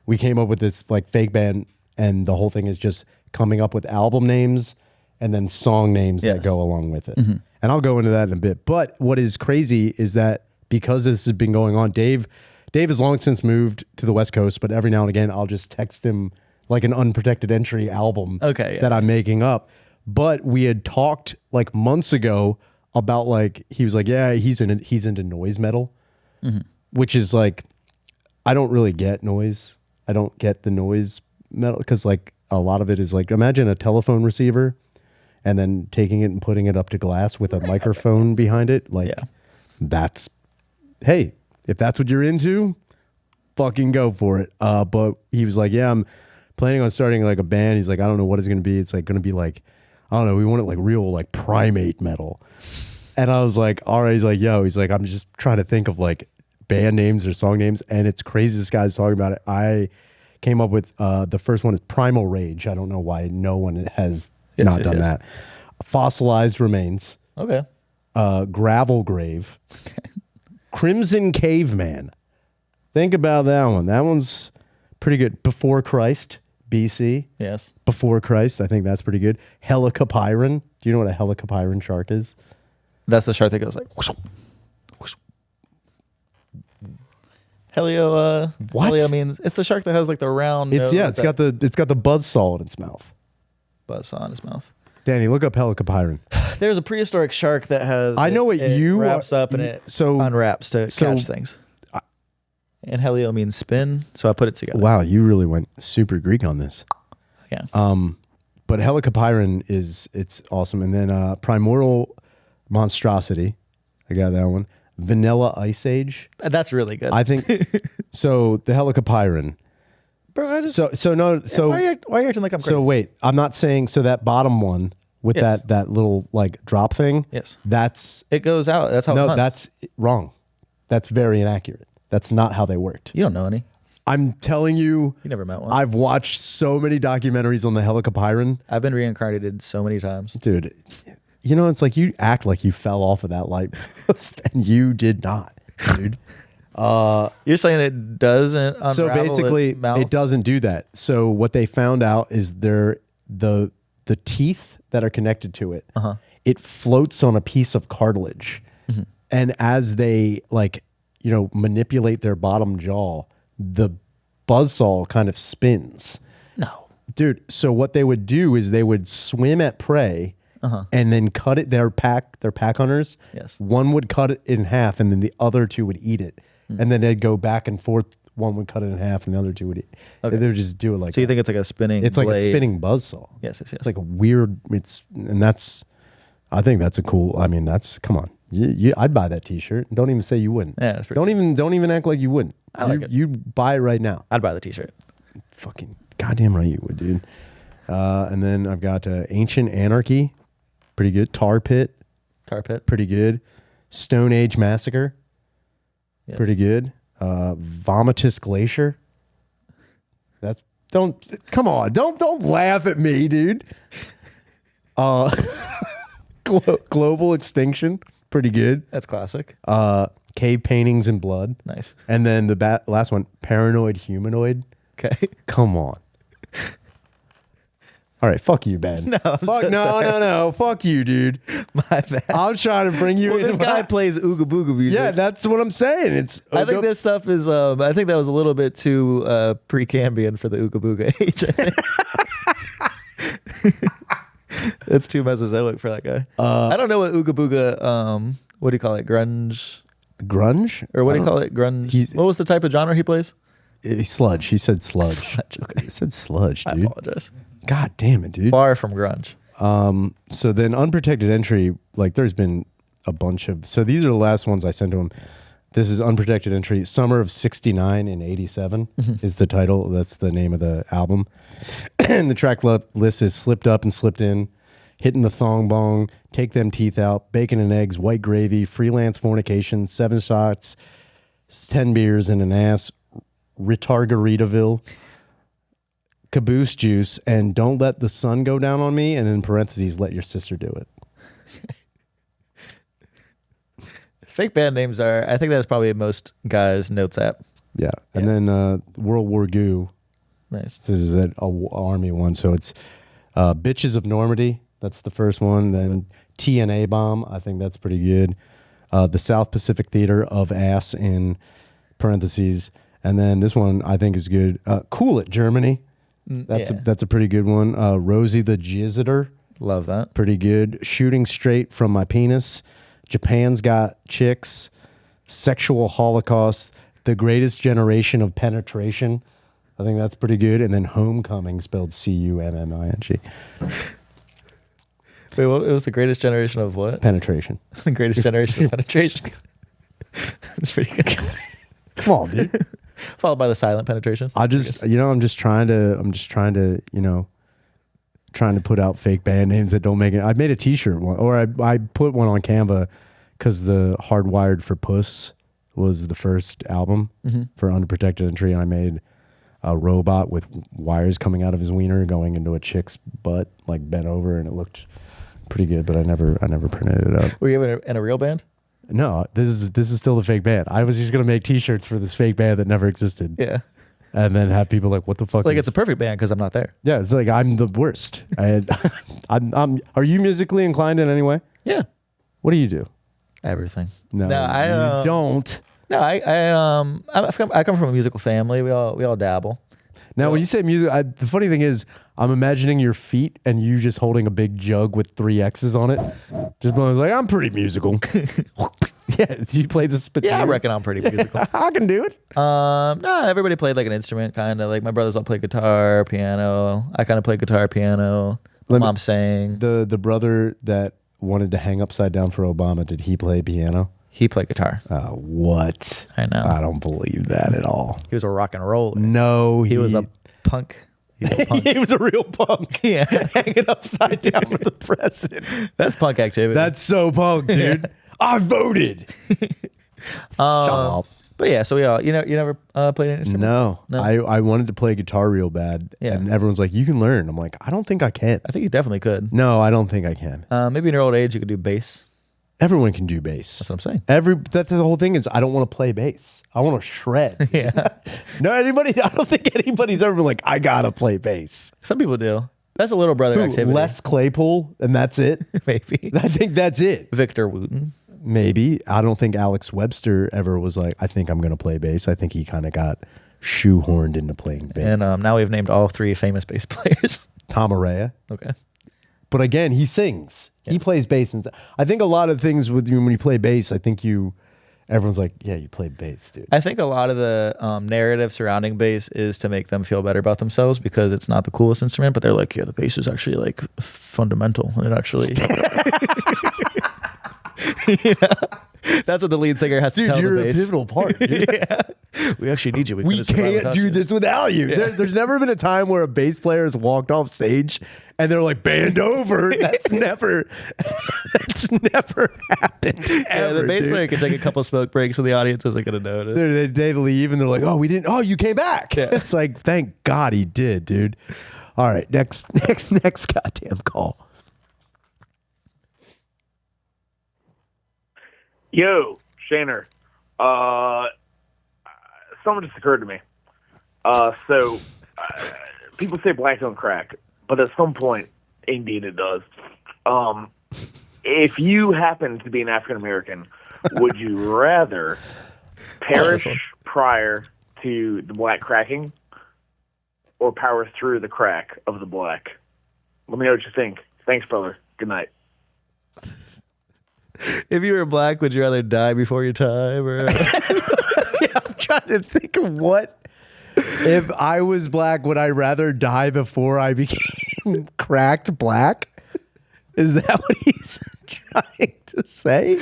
We came up with this like fake band, and the whole thing is just coming up with album names and then song names that Yes. go along with it. And I'll go into that in a bit. But what is crazy is that because this has been going on, Dave has long since moved to the West Coast, but every now and again I'll just text him like an Unprotected Entry album Okay, yeah. that I'm making up. But we had talked like months ago about like, he was like, yeah, he's into noise metal, which is like, I don't really get noise. I don't get the noise metal because like a lot of it is like, imagine a telephone receiver and then taking it and putting it up to glass with a microphone behind it. Like that's, hey, if that's what you're into, fucking go for it. But he was like, yeah, I'm planning on starting like a band. He's like, I don't know what it's going to be. It's like going to be like, I don't know. We want it like real, like primate metal. And I was like, all right. He's like, yo, he's like, I'm just trying to think of like band names or song names. And it's crazy. This guy's talking about it. I came up with, the first one is Primal Rage. I don't know why no one has not done that. Fossilized Remains, Okay. Gravel Grave, Crimson Caveman. Think about that one. That one's pretty good. Before Christ, BC. Yes. Before Christ, I think that's pretty good. Helicopyron. Do you know what a helicopyron shark is? That's the shark that goes like whoosh, whoosh. Helio. What? Helio means it's the shark that has like the round. It's nose got the buzz saw in its mouth. buzz on his mouth. Danny, look up helicopyron. There's a prehistoric shark that has. I know what it you wraps up and y- it so- unwraps to so- catch things. And helio means spin, so I put it together. Wow, you really went super Greek on this. Yeah. But helicopyron it's awesome. And then primordial monstrosity. I got that one. Vanilla Ice Age. That's really good. I think so. The helicopyron. Bro, I just, So why are you acting like I'm crazy? so wait. I'm not saying so that bottom one with Yes. that little like drop thing. Yes. That's It goes out. That's how it no. hunts. That's wrong. That's very inaccurate. That's not how they worked. You don't know any. I'm telling you. You never met one. I've watched so many documentaries on the helicopyron, I've been reincarnated so many times. dude. You know, it's like you act like you fell off of that light post, and you did not, dude. You're saying it doesn't unravel So basically, its mouth? it doesn't do that. So what they found out is the teeth that are connected to it, it floats on a piece of cartilage, and as they manipulate their bottom jaw, the buzzsaw kind of spins. No. Dude, so what they would do is they would swim at prey and then cut it. They're pack hunters. Yes. One would cut it in half, and then the other two would eat it, and then they'd go back and forth. One would cut it in half, and the other two would eat. Okay. They would just do it like. So you that. think it's like a spinning? It's like blade. a spinning buzzsaw. Yes. It's like a weird. I think that's a cool. I mean, come on. I'd buy that T-shirt. Don't even say you wouldn't. Yeah, that's pretty don't even act like you wouldn't. I like it. You buy it right now. I'd buy the T-shirt. Fucking goddamn right you would, dude. And then I've got Ancient Anarchy, pretty good. Tar Pit, pretty good. Stone Age Massacre, Yes. pretty good. Vomitus Glacier. Come on, don't laugh at me, dude. Global Extinction, pretty good. That's classic. Cave Paintings in Blood. Nice. And then the last one, Paranoid Humanoid. Okay. Come on. All right, fuck you, Ben. No, I'm so no. Fuck you, dude. My bad. I'm trying to bring you Well, in. this guy plays Ooga Booga music. Yeah, that's what I'm saying. I think this stuff is. I think that was a little bit too pre-Cambian for the Ooga Booga age. It's too Mesozoic for that guy. I don't know what Ooga Booga. What do you call it? Grunge grunge, or what do you call it? Grunge. What was the type of genre he plays? Sludge. He said sludge. Sludge. Okay. He said sludge, I dude. apologize. God damn it, dude. Far from grunge. So then unprotected entry, like there's been a bunch of. So these are the last ones I sent to him. This is unprotected entry. Summer of '69 and '87 is the title. That's the name of the album. And the track list is Slipped Up and Slipped In, Hitting the Thong Bong, Take Them Teeth Out, Bacon and Eggs, White Gravy, Freelance Fornication, 7 Shots, 10 Beers and an Ass, Retargaritaville, Caboose Juice, and Don't Let the Sun Go Down on Me, and in parentheses, Let Your Sister Do It. Fake band names are. I think that's probably most guys' notes app. Yeah. And then World War Goo. Nice. This is an army one. So it's Bitches of Normandy. That's the first one. Then TNA Bomb. I think that's pretty good. The South Pacific Theater of Ass in parentheses. And then this one I think is good. Cool It, Germany. That's a pretty good one. Rosie the Jizziter. Love that. Pretty good. Shooting Straight from My Penis. Japan's Got Chicks. Sexual Holocaust. The Greatest Generation of Penetration. I think that's pretty good. And then Homecoming, spelled Cunning. Wait, what? It was the greatest generation of what? Penetration. The greatest generation of penetration. That's pretty good. Come on, dude. Followed by the silent penetration. I'm just trying to, trying to put out fake band names that don't make it. I made a t-shirt one, or I put one on Canva because the Hardwired for Puss was the first album for Unprotected Entry, and I made a robot with wires coming out of his wiener going into a chick's butt, like bent over, and it looked pretty good, but I never printed it out. Were you in a real band? No, this is still the fake band. I was just gonna make t-shirts for this fake band that never existed. Yeah. And then have people like, what the fuck? Like it's a perfect band because I'm not there. Yeah, it's like I'm the worst. Are you musically inclined in any way? Yeah. What do you do? Everything. No, I you don't. No, I come from a musical family. We all dabble. Now, when you say music, the funny thing is, I'm imagining your feet and you just holding a big jug with 3 X's on it. Just like, I'm pretty musical. Yeah, you played the spit. Yeah, I reckon I'm pretty musical. I can do it. No, everybody played like an instrument, kind of. Like my brothers all play guitar, piano. I kind of play guitar, piano. Mom sang. The brother that wanted to hang upside down for Obama, did he play piano? He played guitar. What? I know. I don't believe that at all. He was a rock and roller. No, He was a punk. He was a punk. He was a real punk. Yeah. Hanging upside down for the president. That's punk activity. That's so punk, dude. I voted. Shut up. But yeah, so we all, you never played an instrument? No. No? I wanted to play guitar real bad. Yeah. And everyone's like, you can learn. I'm like, I don't think I can. I think you definitely could. No, I don't think I can. Maybe in your old age you could do bass. Everyone can do bass. That's what I'm saying. That's the whole thing is I don't want to play bass. I want to shred. Yeah. I don't think anybody's ever been like, I gotta play bass. Some people do. That's a little brother activity. Les Claypool, and that's it. Maybe. I think that's it. Victor Wooten. Maybe. I don't think Alex Webster ever was like, I think I'm going to play bass. I think he kind of got shoehorned into playing bass. And now we've named all 3 famous bass players. Tom Araya. Okay. But again, he sings. He plays bass, and I think a lot of things with you when you play bass, I think everyone's like, yeah, you play bass, dude. I think a lot of the narrative surrounding bass is to make them feel better about themselves because it's not the coolest instrument, but they're like, yeah, the bass is actually like fundamental, and it actually. That's what the lead singer has to tell you're the bass. a pivotal part. Yeah. We actually need you. We can't do this without you. Yeah. There's never been a time where a bass player has walked off stage and they're like, band over. That's never happened. Yeah, the bass player can take a couple smoke breaks and the audience isn't going to notice. They leave and they're like, oh, we didn't. Oh, you came back. Yeah. It's like, thank God he did, dude. All right, next goddamn call. Yo, Shaner. Something just occurred to me. So people say black don't crack, but at some point, indeed it does. If you happen to be an African American, would you rather perish prior to the black cracking or power through the crack of the black? Let me know what you think. Thanks, brother. Good night. If you were black, would you rather die before your time? Or I'm trying to think of what. If I was black, would I rather die before I became cracked black? Is that what he's trying to say?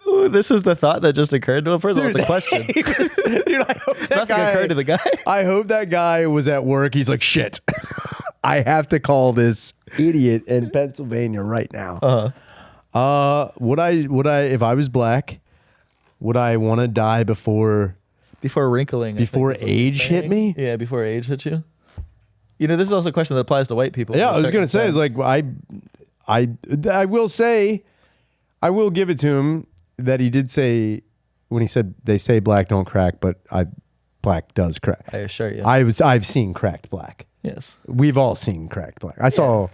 Ooh, this was the thought that just occurred to him. First of all, it's a question. Dude, I hope that Nothing occurred to the guy. I hope that guy was at work. He's like, shit, I have to call this idiot in Pennsylvania right now. Would I, if I was black, would I want to die before wrinkling? Before age hit me? Yeah, before age hit you. You know, this is also a question that applies to white people. Yeah, I was going to say, it's like, I will say, I will give it to him that he did say, when he said, they say black don't crack, but black does crack. I assure you. I've seen cracked black. Yes. We've all seen cracked black. I saw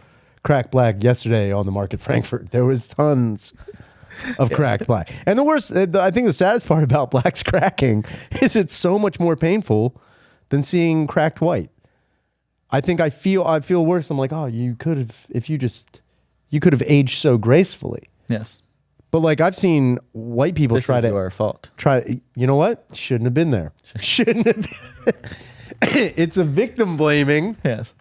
cracked black yesterday on the Market Frankfurt. There was tons of cracked black. And the worst, I think the saddest part about black's cracking is it's so much more painful than seeing cracked white. I think I feel worse. I'm like, oh, you could have aged so gracefully. Yes. But like I've seen white people This is your fault. You know what? Shouldn't have been there. Shouldn't have been. It's a victim blaming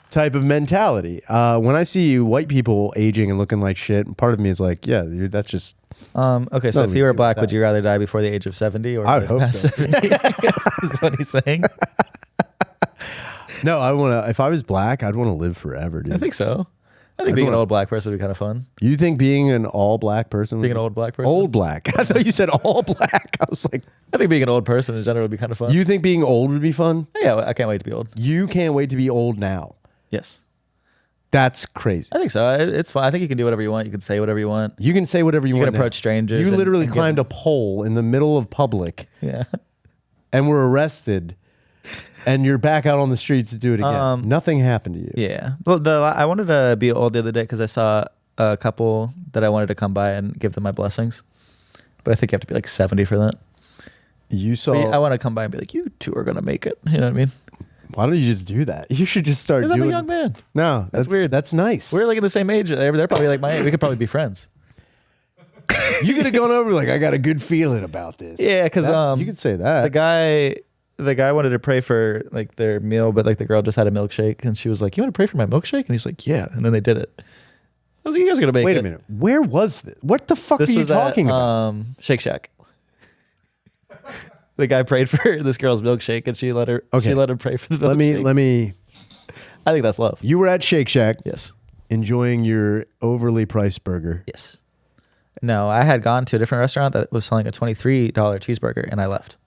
type of mentality. When I see white people aging and looking like shit, part of me is like, yeah, that's just. Okay, so if you were black, would you rather die before the age of 70 or I would hope so. 70? I guess is what he's saying. No, I want to. If I was black, I'd want to live forever, dude. I think so. I think being an old black person would be kind of fun. You think being an all black person? Being an old black person? Old black. I thought you said all black. I was like, I think being an old person in general would be kind of fun. you think being old would be fun? Yeah, I can't wait to be old. You can't wait to be old now. Yes. That's crazy. I think so. It's fun. I think you can do whatever you want. You can say whatever you want. You can say whatever you want. You can approach strangers. You literally and climbed a pole in the middle of public. Yeah. And were arrested. And you're back out on the streets to do it again. Nothing happened to you. Yeah. Well, I wanted to be old the other day because I saw a couple that I wanted to come by and give them my blessings. But I think you have to be like 70 for that. You saw. I want to come by and be like, you two are going to make it. You know what I mean? Why don't you just do that? You should just start doing. I'm a young man. No, that's weird. That's nice. We're like in the same age. They're probably like my age. We could probably be friends. You could have gone over like, I got a good feeling about this. Yeah, because you could say that. The guy wanted to pray for like their meal, but like the girl just had a milkshake, and she was like, "You want to pray for my milkshake?" And he's like, "Yeah." And then they did it. I was like, "You guys are gonna make it." Wait a minute. Where was this? What the fuck are you talking about? Shake Shack. The guy prayed for this girl's milkshake, and she let her. Okay. She let him pray for the milkshake. Let me. I think that's love. You were at Shake Shack. Yes. Enjoying your overly priced burger. Yes. No, I had gone to a different restaurant that was selling a $23 cheeseburger, and I left.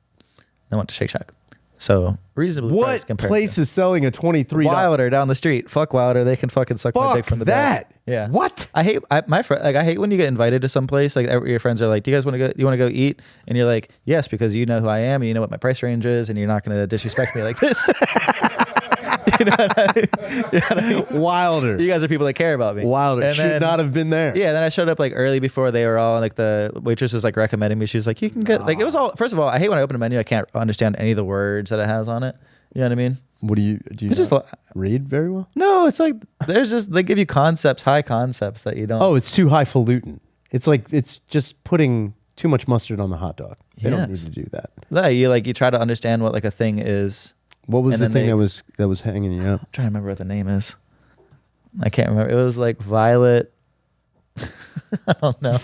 I went to Shake Shack. So reasonably priced What compared place to is selling a $23? Wilder down the street. Fuck Wilder. They can fucking suck my dick from the back. Yeah. What? I hate I hate when you get invited to some place like your friends are like, "Do you guys want to go? You want to go eat?" And you're like, "Yes," because you know who I am and you know what my price range is, and you're not going to disrespect me like this. You know what I mean? Wilder. You guys are people that care about me. Wilder And should then- not have been there. Yeah, then I showed up like early before they were all like the waitress was like recommending me. She was like, "You can get like it was all." First of all, I hate when I open a menu, I can't understand any of the words that it has on it. You know what I mean? What do you It's just not read very well? no. It's like there's just they give you concepts, high concepts that you don't. Oh, it's too highfalutin. It's like it's just putting too much mustard on the hot dog. They don't need Yes. to do that. You try to understand what like a thing is. What was And the then thing they- that was hanging you up? I'm trying to remember what the name is. I can't remember. It was like Violet. I don't know.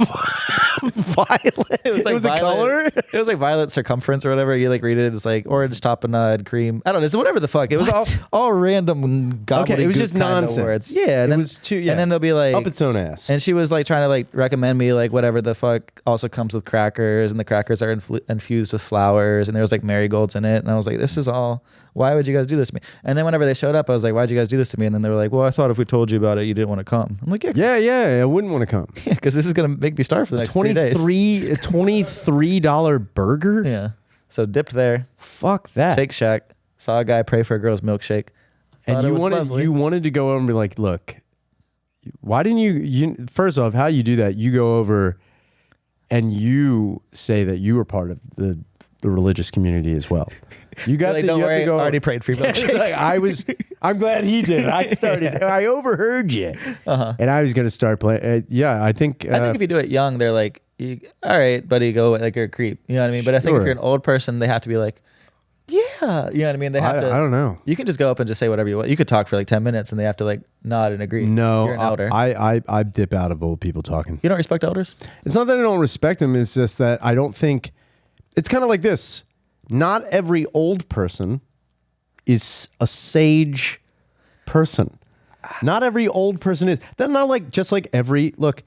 Violet. It was like a color. It was like violet circumference or whatever. You like read it. It's like orange tapenade cream. I don't know. It's whatever the fuck. It was all random. Okay, it was just gobbledygook kind of nonsense. words. Yeah, and It then, was too- yeah. And then they'll be like Up its own ass. And she was like trying to like recommend me like whatever the fuck also comes with crackers, and the crackers are infused with flowers, and there was like marigolds in it, and I was like, this is all. Why would you guys do this to me? And then whenever they showed up, I was like, why'd you guys do this to me? And then they were like, well, I thought if we told you about it, you didn't want to come. I'm like, yeah, I wouldn't want to come. yeah, because this is gonna make me starve for the next 3 days. A $23 burger? Yeah. So dipped there, Fuck that. Shake Shack, saw a guy pray for a girl's milkshake. And Thought it you was wanted lovely. you wanted to go over and be like, look, why didn't you first off, how you do that, you go over and you say that you were part of the religious community as well. You got Like, the, don't you have worry, to go. I already prayed for your milkshake. Like, I'm glad he did it. I started. I overheard you, and I was going to start playing. Yeah, I think. I think if you do it young, they're like, all right, buddy, go like you're a creep. You know what I mean? But I think if Sure. you're an old person, they have to be like, yeah, you know what I mean? They have to. I don't know. You can just go up and just say whatever you want. You could talk for like 10 minutes, and they have to like nod and agree. No, you're an elder. I dip out of old people talking. You don't respect elders? It's not that I don't respect them. It's just that I don't think. It's kind of like this. Not every old person is a sage person. Not every old person is. That's not like just like every look.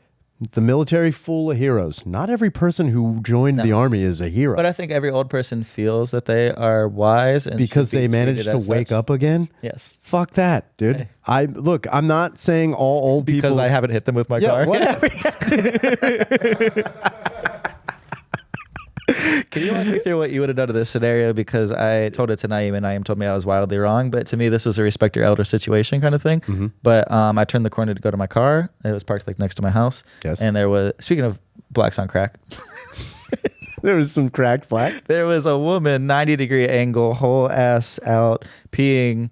The military full of heroes. Not every person who joined the army is a hero. But I think every old person feels that they are wise and because should be they managed treated to as wake such. up again. Yes. Fuck that, dude. Hey. I'm not saying all old Because people. I haven't hit them with my car. Whatever. Can you walk me through what you would have done in this scenario? Because I told it to Naeem, and Naeem told me I was wildly wrong. But to me, this was a respect your elder situation kind of thing. Mm-hmm. But I turned the corner to go to my car. It was parked like next to my house. Yes. And there was, speaking of blacks on crack, There was some cracked black. there was a woman, 90-degree angle, whole ass out, peeing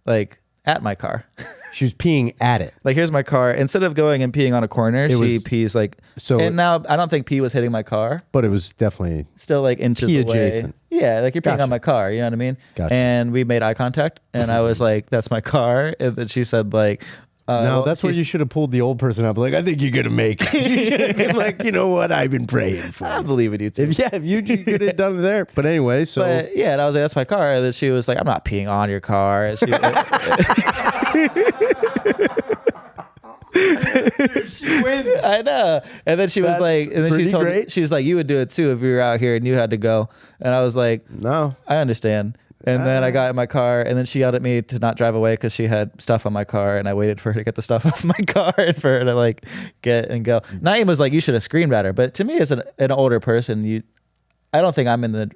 like at my car. She was peeing at it. Like, here's my car. Instead of going and peeing on a corner, she was- pees like. so- And now I don't think pee was hitting my car. But it was definitely Still like inches Pee away. adjacent. Yeah, like you're peeing Gotcha. on my car. You know what I mean? Gotcha. And we made eye contact, and I was like, "That's my car." And then she said, "Like, no, well, that's where she's- you should have pulled the old person up. Like, I think you're gonna make it. You should have been like, you know what? I've been praying for. I you." believe in you too." If you could have done it there. But anyway, so But yeah, and I was like, "That's my car." And then she was like, "I'm not peeing on your car." And she, I know. And then she was That's like, and then she pretty told me, great. she was like, "You would do it too if you were out here and you had to go." And I was like, no. I understand. And then I got in my car, and then she yelled at me to not drive away because she had stuff on my car, and I waited for her to get the stuff off my car and for her to like get and go. Naeem was like, "You should have screamed at her," but to me, as an older person, I don't think I'm in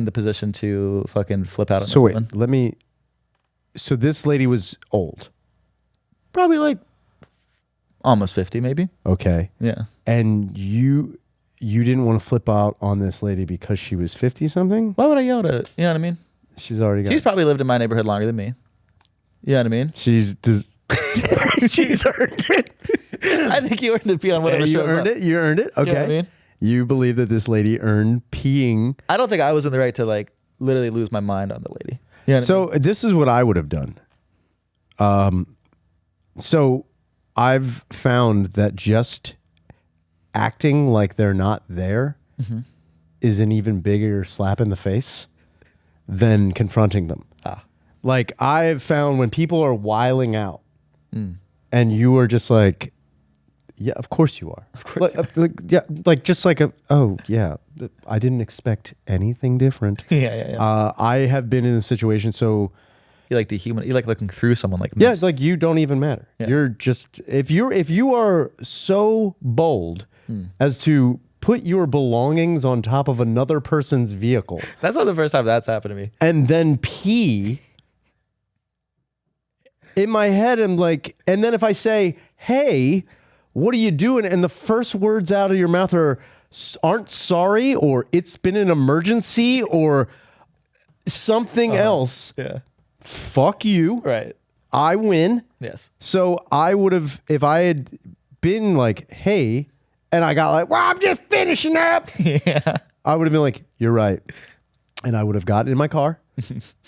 the position to fucking flip out on So this wait, woman. So this lady was old. Probably like almost 50, maybe. Okay. Yeah. And you didn't want to flip out on this lady because she was 50 something? Why would I yell at her? You know what I mean? She's already got She's probably lived in my neighborhood longer than me. You know what I mean? she's earned it. I think you earned to be on whatever You shows earned up. it. You earned it. know Okay. what I mean? You believe that this lady earned peeing. I don't think I was in the right to like literally lose my mind on the lady. You know what I So mean? this is what I would have done. So I've found that just acting like they're not there is an even bigger slap in the face than confronting them. Like I've found when people are wiling out and you are just like, yeah, of course you are. Of course. Just like oh yeah, I didn't expect anything different. Yeah. I have been in a situation so You like you like looking through someone like yeah, this. it's like you don't even matter. Yeah. You're just if you are so bold as to put your belongings on top of another person's vehicle That's not the first time that's happened to me. and then pee in my head, I'm like, and then if I say, "Hey, what are you doing?" and the first words out of your mouth aren't sorry or it's been an emergency or something else. Yeah. fuck you. Right. I win. Yes. So I would have, if I had been like, hey, and I got like, well, I'm just finishing up. Yeah. I would have been like, you're right. And I would have gotten in my car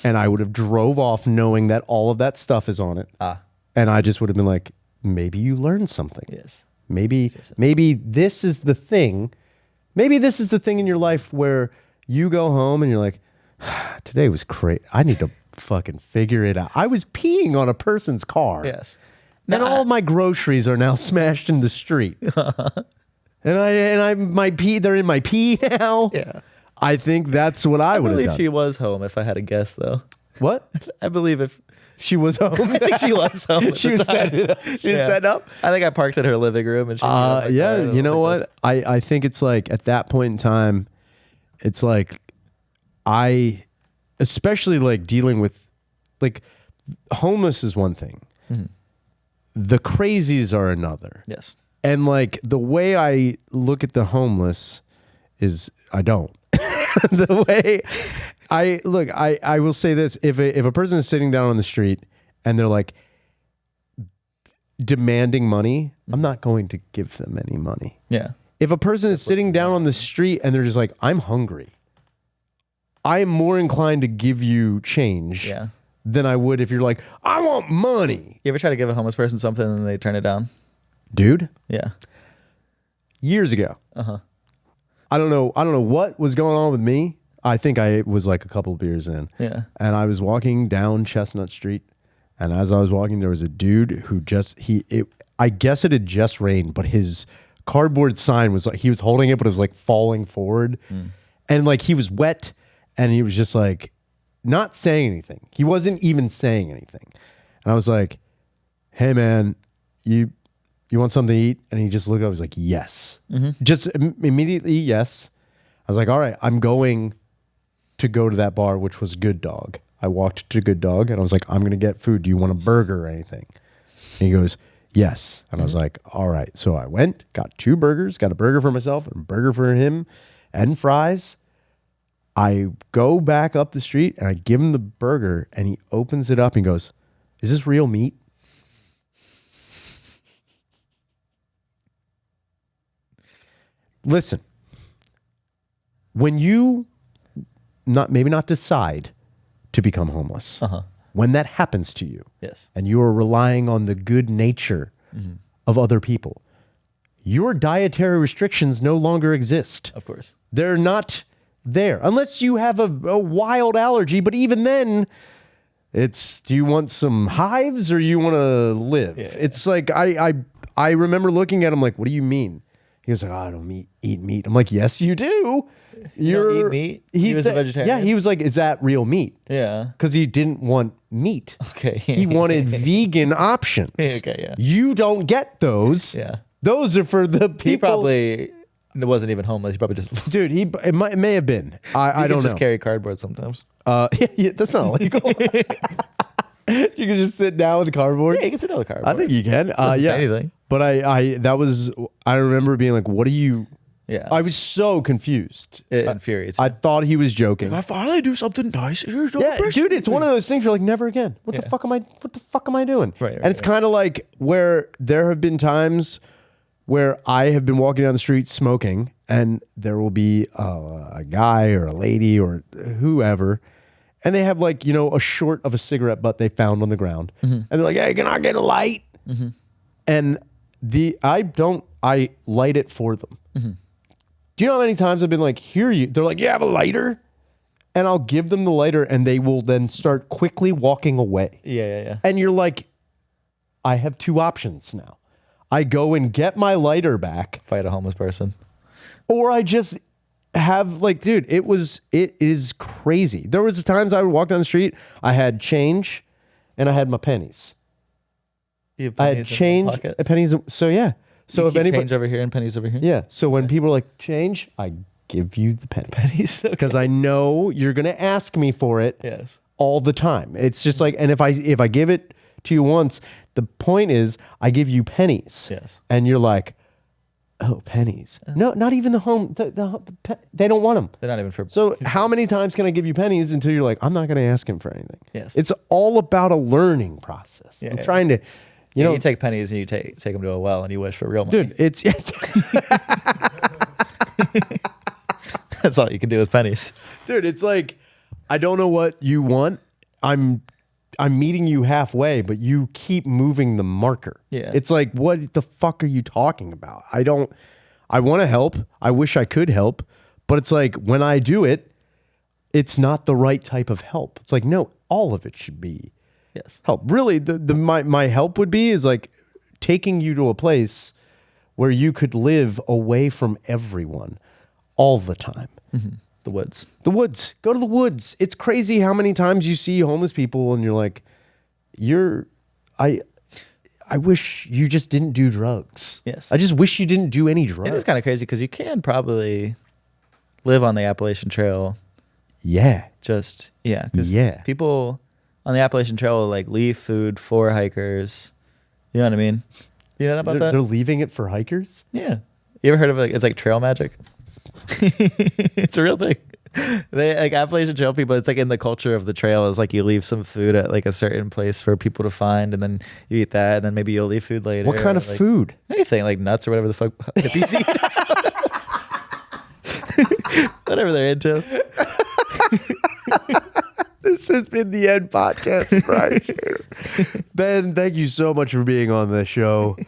and I would have drove off knowing that all of that stuff is on it. And I just would have been like, maybe you learned something. Yes. Maybe this is the thing. Maybe this is the thing in your life where you go home and you're like, today was crazy. I need to fucking figure it out. I was peeing on a person's car. Yes. And all my groceries are now smashed in the street. and I my pee, they're in my pee now. Yeah. I think that's what I would have believe done. she was home if I had a guess, though. What? I believe if She was home. I think she was home. at She the was time. setting it up. She was setting up. I think I parked at her living room and she. Yeah, you know what? I think it's like at that point in time, it's like especially like dealing with like homeless is one thing. Mm-hmm. The crazies are another. Yes. And like the way I look at the homeless is I don't. The way I will say this: if a person is sitting down on the street and they're like demanding money, I'm not going to give them any money. Yeah. If a person is sitting down on the street and they're just like, I'm hungry, I am more inclined to give you change than I would if you're like, I want money. You ever try to give a homeless person something and they turn it down? Dude, Yeah. years ago. I don't know what was going on with me. I think I was like a couple of beers in. Yeah. And I was walking down Chestnut Street. And as I was walking, there was a dude who I guess it had just rained, but his cardboard sign was like, he was holding it, but it was like falling forward. And like he was wet and he was just like not saying anything. He wasn't even saying anything. And I was like, hey man, you want something to eat? And he just looked up, he was like, yes. Just immediately, yes. I was like, all right, I'm going to go to that bar, which was Good Dog. I walked to Good Dog and I was like, I'm going to get food. Do you want a burger or anything? And he goes, yes. And I was like, all right. So I went, got 2 burgers, got a burger for myself and a burger for him and fries. I go back up the street and I give him the burger and he opens it up and goes, is this real meat? Listen, when you maybe not decide to become homeless, when that happens to you, Yes. and you are relying on the good nature of other people, your dietary restrictions no longer exist. Of course. They're not there unless you have a wild allergy. But even then, it's do you want some hives or you want to live? It's like I remember looking at him like, what do you mean? He was like, oh, I don't eat meat. I'm like, yes, you do. You don't eat meat? He was a vegetarian? Yeah, he was like, is that real meat? Yeah. Because he didn't want meat. Okay. He wanted vegan options. Okay, yeah. You don't get those. Yeah. Those are for the people. He probably wasn't even homeless. He probably just. Dude, it may have been. I don't know. Just carry cardboard sometimes. Yeah, that's not illegal. You can just sit down with the cardboard. Yeah, you can sit down with cardboard. I think you can. Doesn't say anything. But I remember being like, what are you? Yeah. I was so confused. It infuriates I me. thought he was joking. I finally do something nice. Yeah, dude, it's one of those things you're like, never again. What the fuck am I doing? Right, and it's kind of like where there have been times where I have been walking down the street smoking and there will be a guy or a lady or whoever, and they have like, a short of a cigarette butt they found on the ground. And they're like, hey, can I get a light? And I light it for them. Do you know how many times I've been like, they're like, you have a lighter? And I'll give them the lighter and they will then start quickly walking away. Yeah. And you're like, I have 2 options now. I go and get my lighter back, Fight a homeless person. or I just have like, dude, it is crazy. There was times I would walk down the street, I had change and I had my pennies. I had change, pennies. So yeah. So if anybody change over here and pennies over here. yeah. So when people are like change, I give you the pennies because I know you're gonna ask me for it. Yes. All the time. It's just like, and if I give it to you once, the point is I give you pennies. Yes. And you're like, Oh, pennies. No, not even the home. They don't want them. They're not even for. So how many times can I give you pennies until you're like, I'm not going to ask him for anything? Yes. It's all about a learning process. Yeah, I'm yeah. trying to, you know. You take pennies and you take them to a well and you wish for real money. Dude, it's... That's all you can do with pennies. Dude, it's like, I don't know what you want. I'm meeting you halfway, but you keep moving the marker. Yeah. It's like, what the fuck are you talking about? I want to help. I wish I could help. But it's like, when I do it, it's not the right type of help. It's like, no, all of it should be Yes. help. Really, my help would be is like taking you to a place where you could live away from everyone all the time. Mm-hmm. The woods. The woods. Go to the woods. It's crazy how many times you see homeless people and you're like, I wish you just didn't do drugs. Yes. I just wish you didn't do any drugs. It is kind of crazy because you can probably live on the Appalachian Trail. Yeah. Just, yeah. 'Cause Yeah. people on the Appalachian Trail will like leave food for hikers. You know what I mean? You know about They're that? leaving it for hikers? Yeah. You ever heard of it's like trail magic? It's a real thing. They like Appalachian Trail people. It's like in the culture of the trail is like you leave some food at like a certain place for people to find, and then you eat that, and then maybe you'll leave food later. What kind of like, food? Anything like nuts or whatever the fuck hippies eat. Whatever they're into. This has been the End Podcast, right? Ben, thank you so much for being on the show.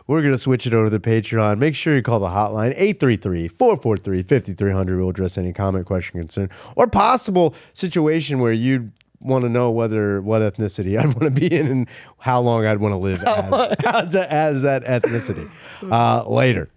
We're going to switch it over to the Patreon. Make sure you call the hotline, 833-443-5300. We'll address any comment, question, concern, or possible situation where you'd want to know what ethnicity I'd want to be in and how long I'd want to live as that ethnicity. Later.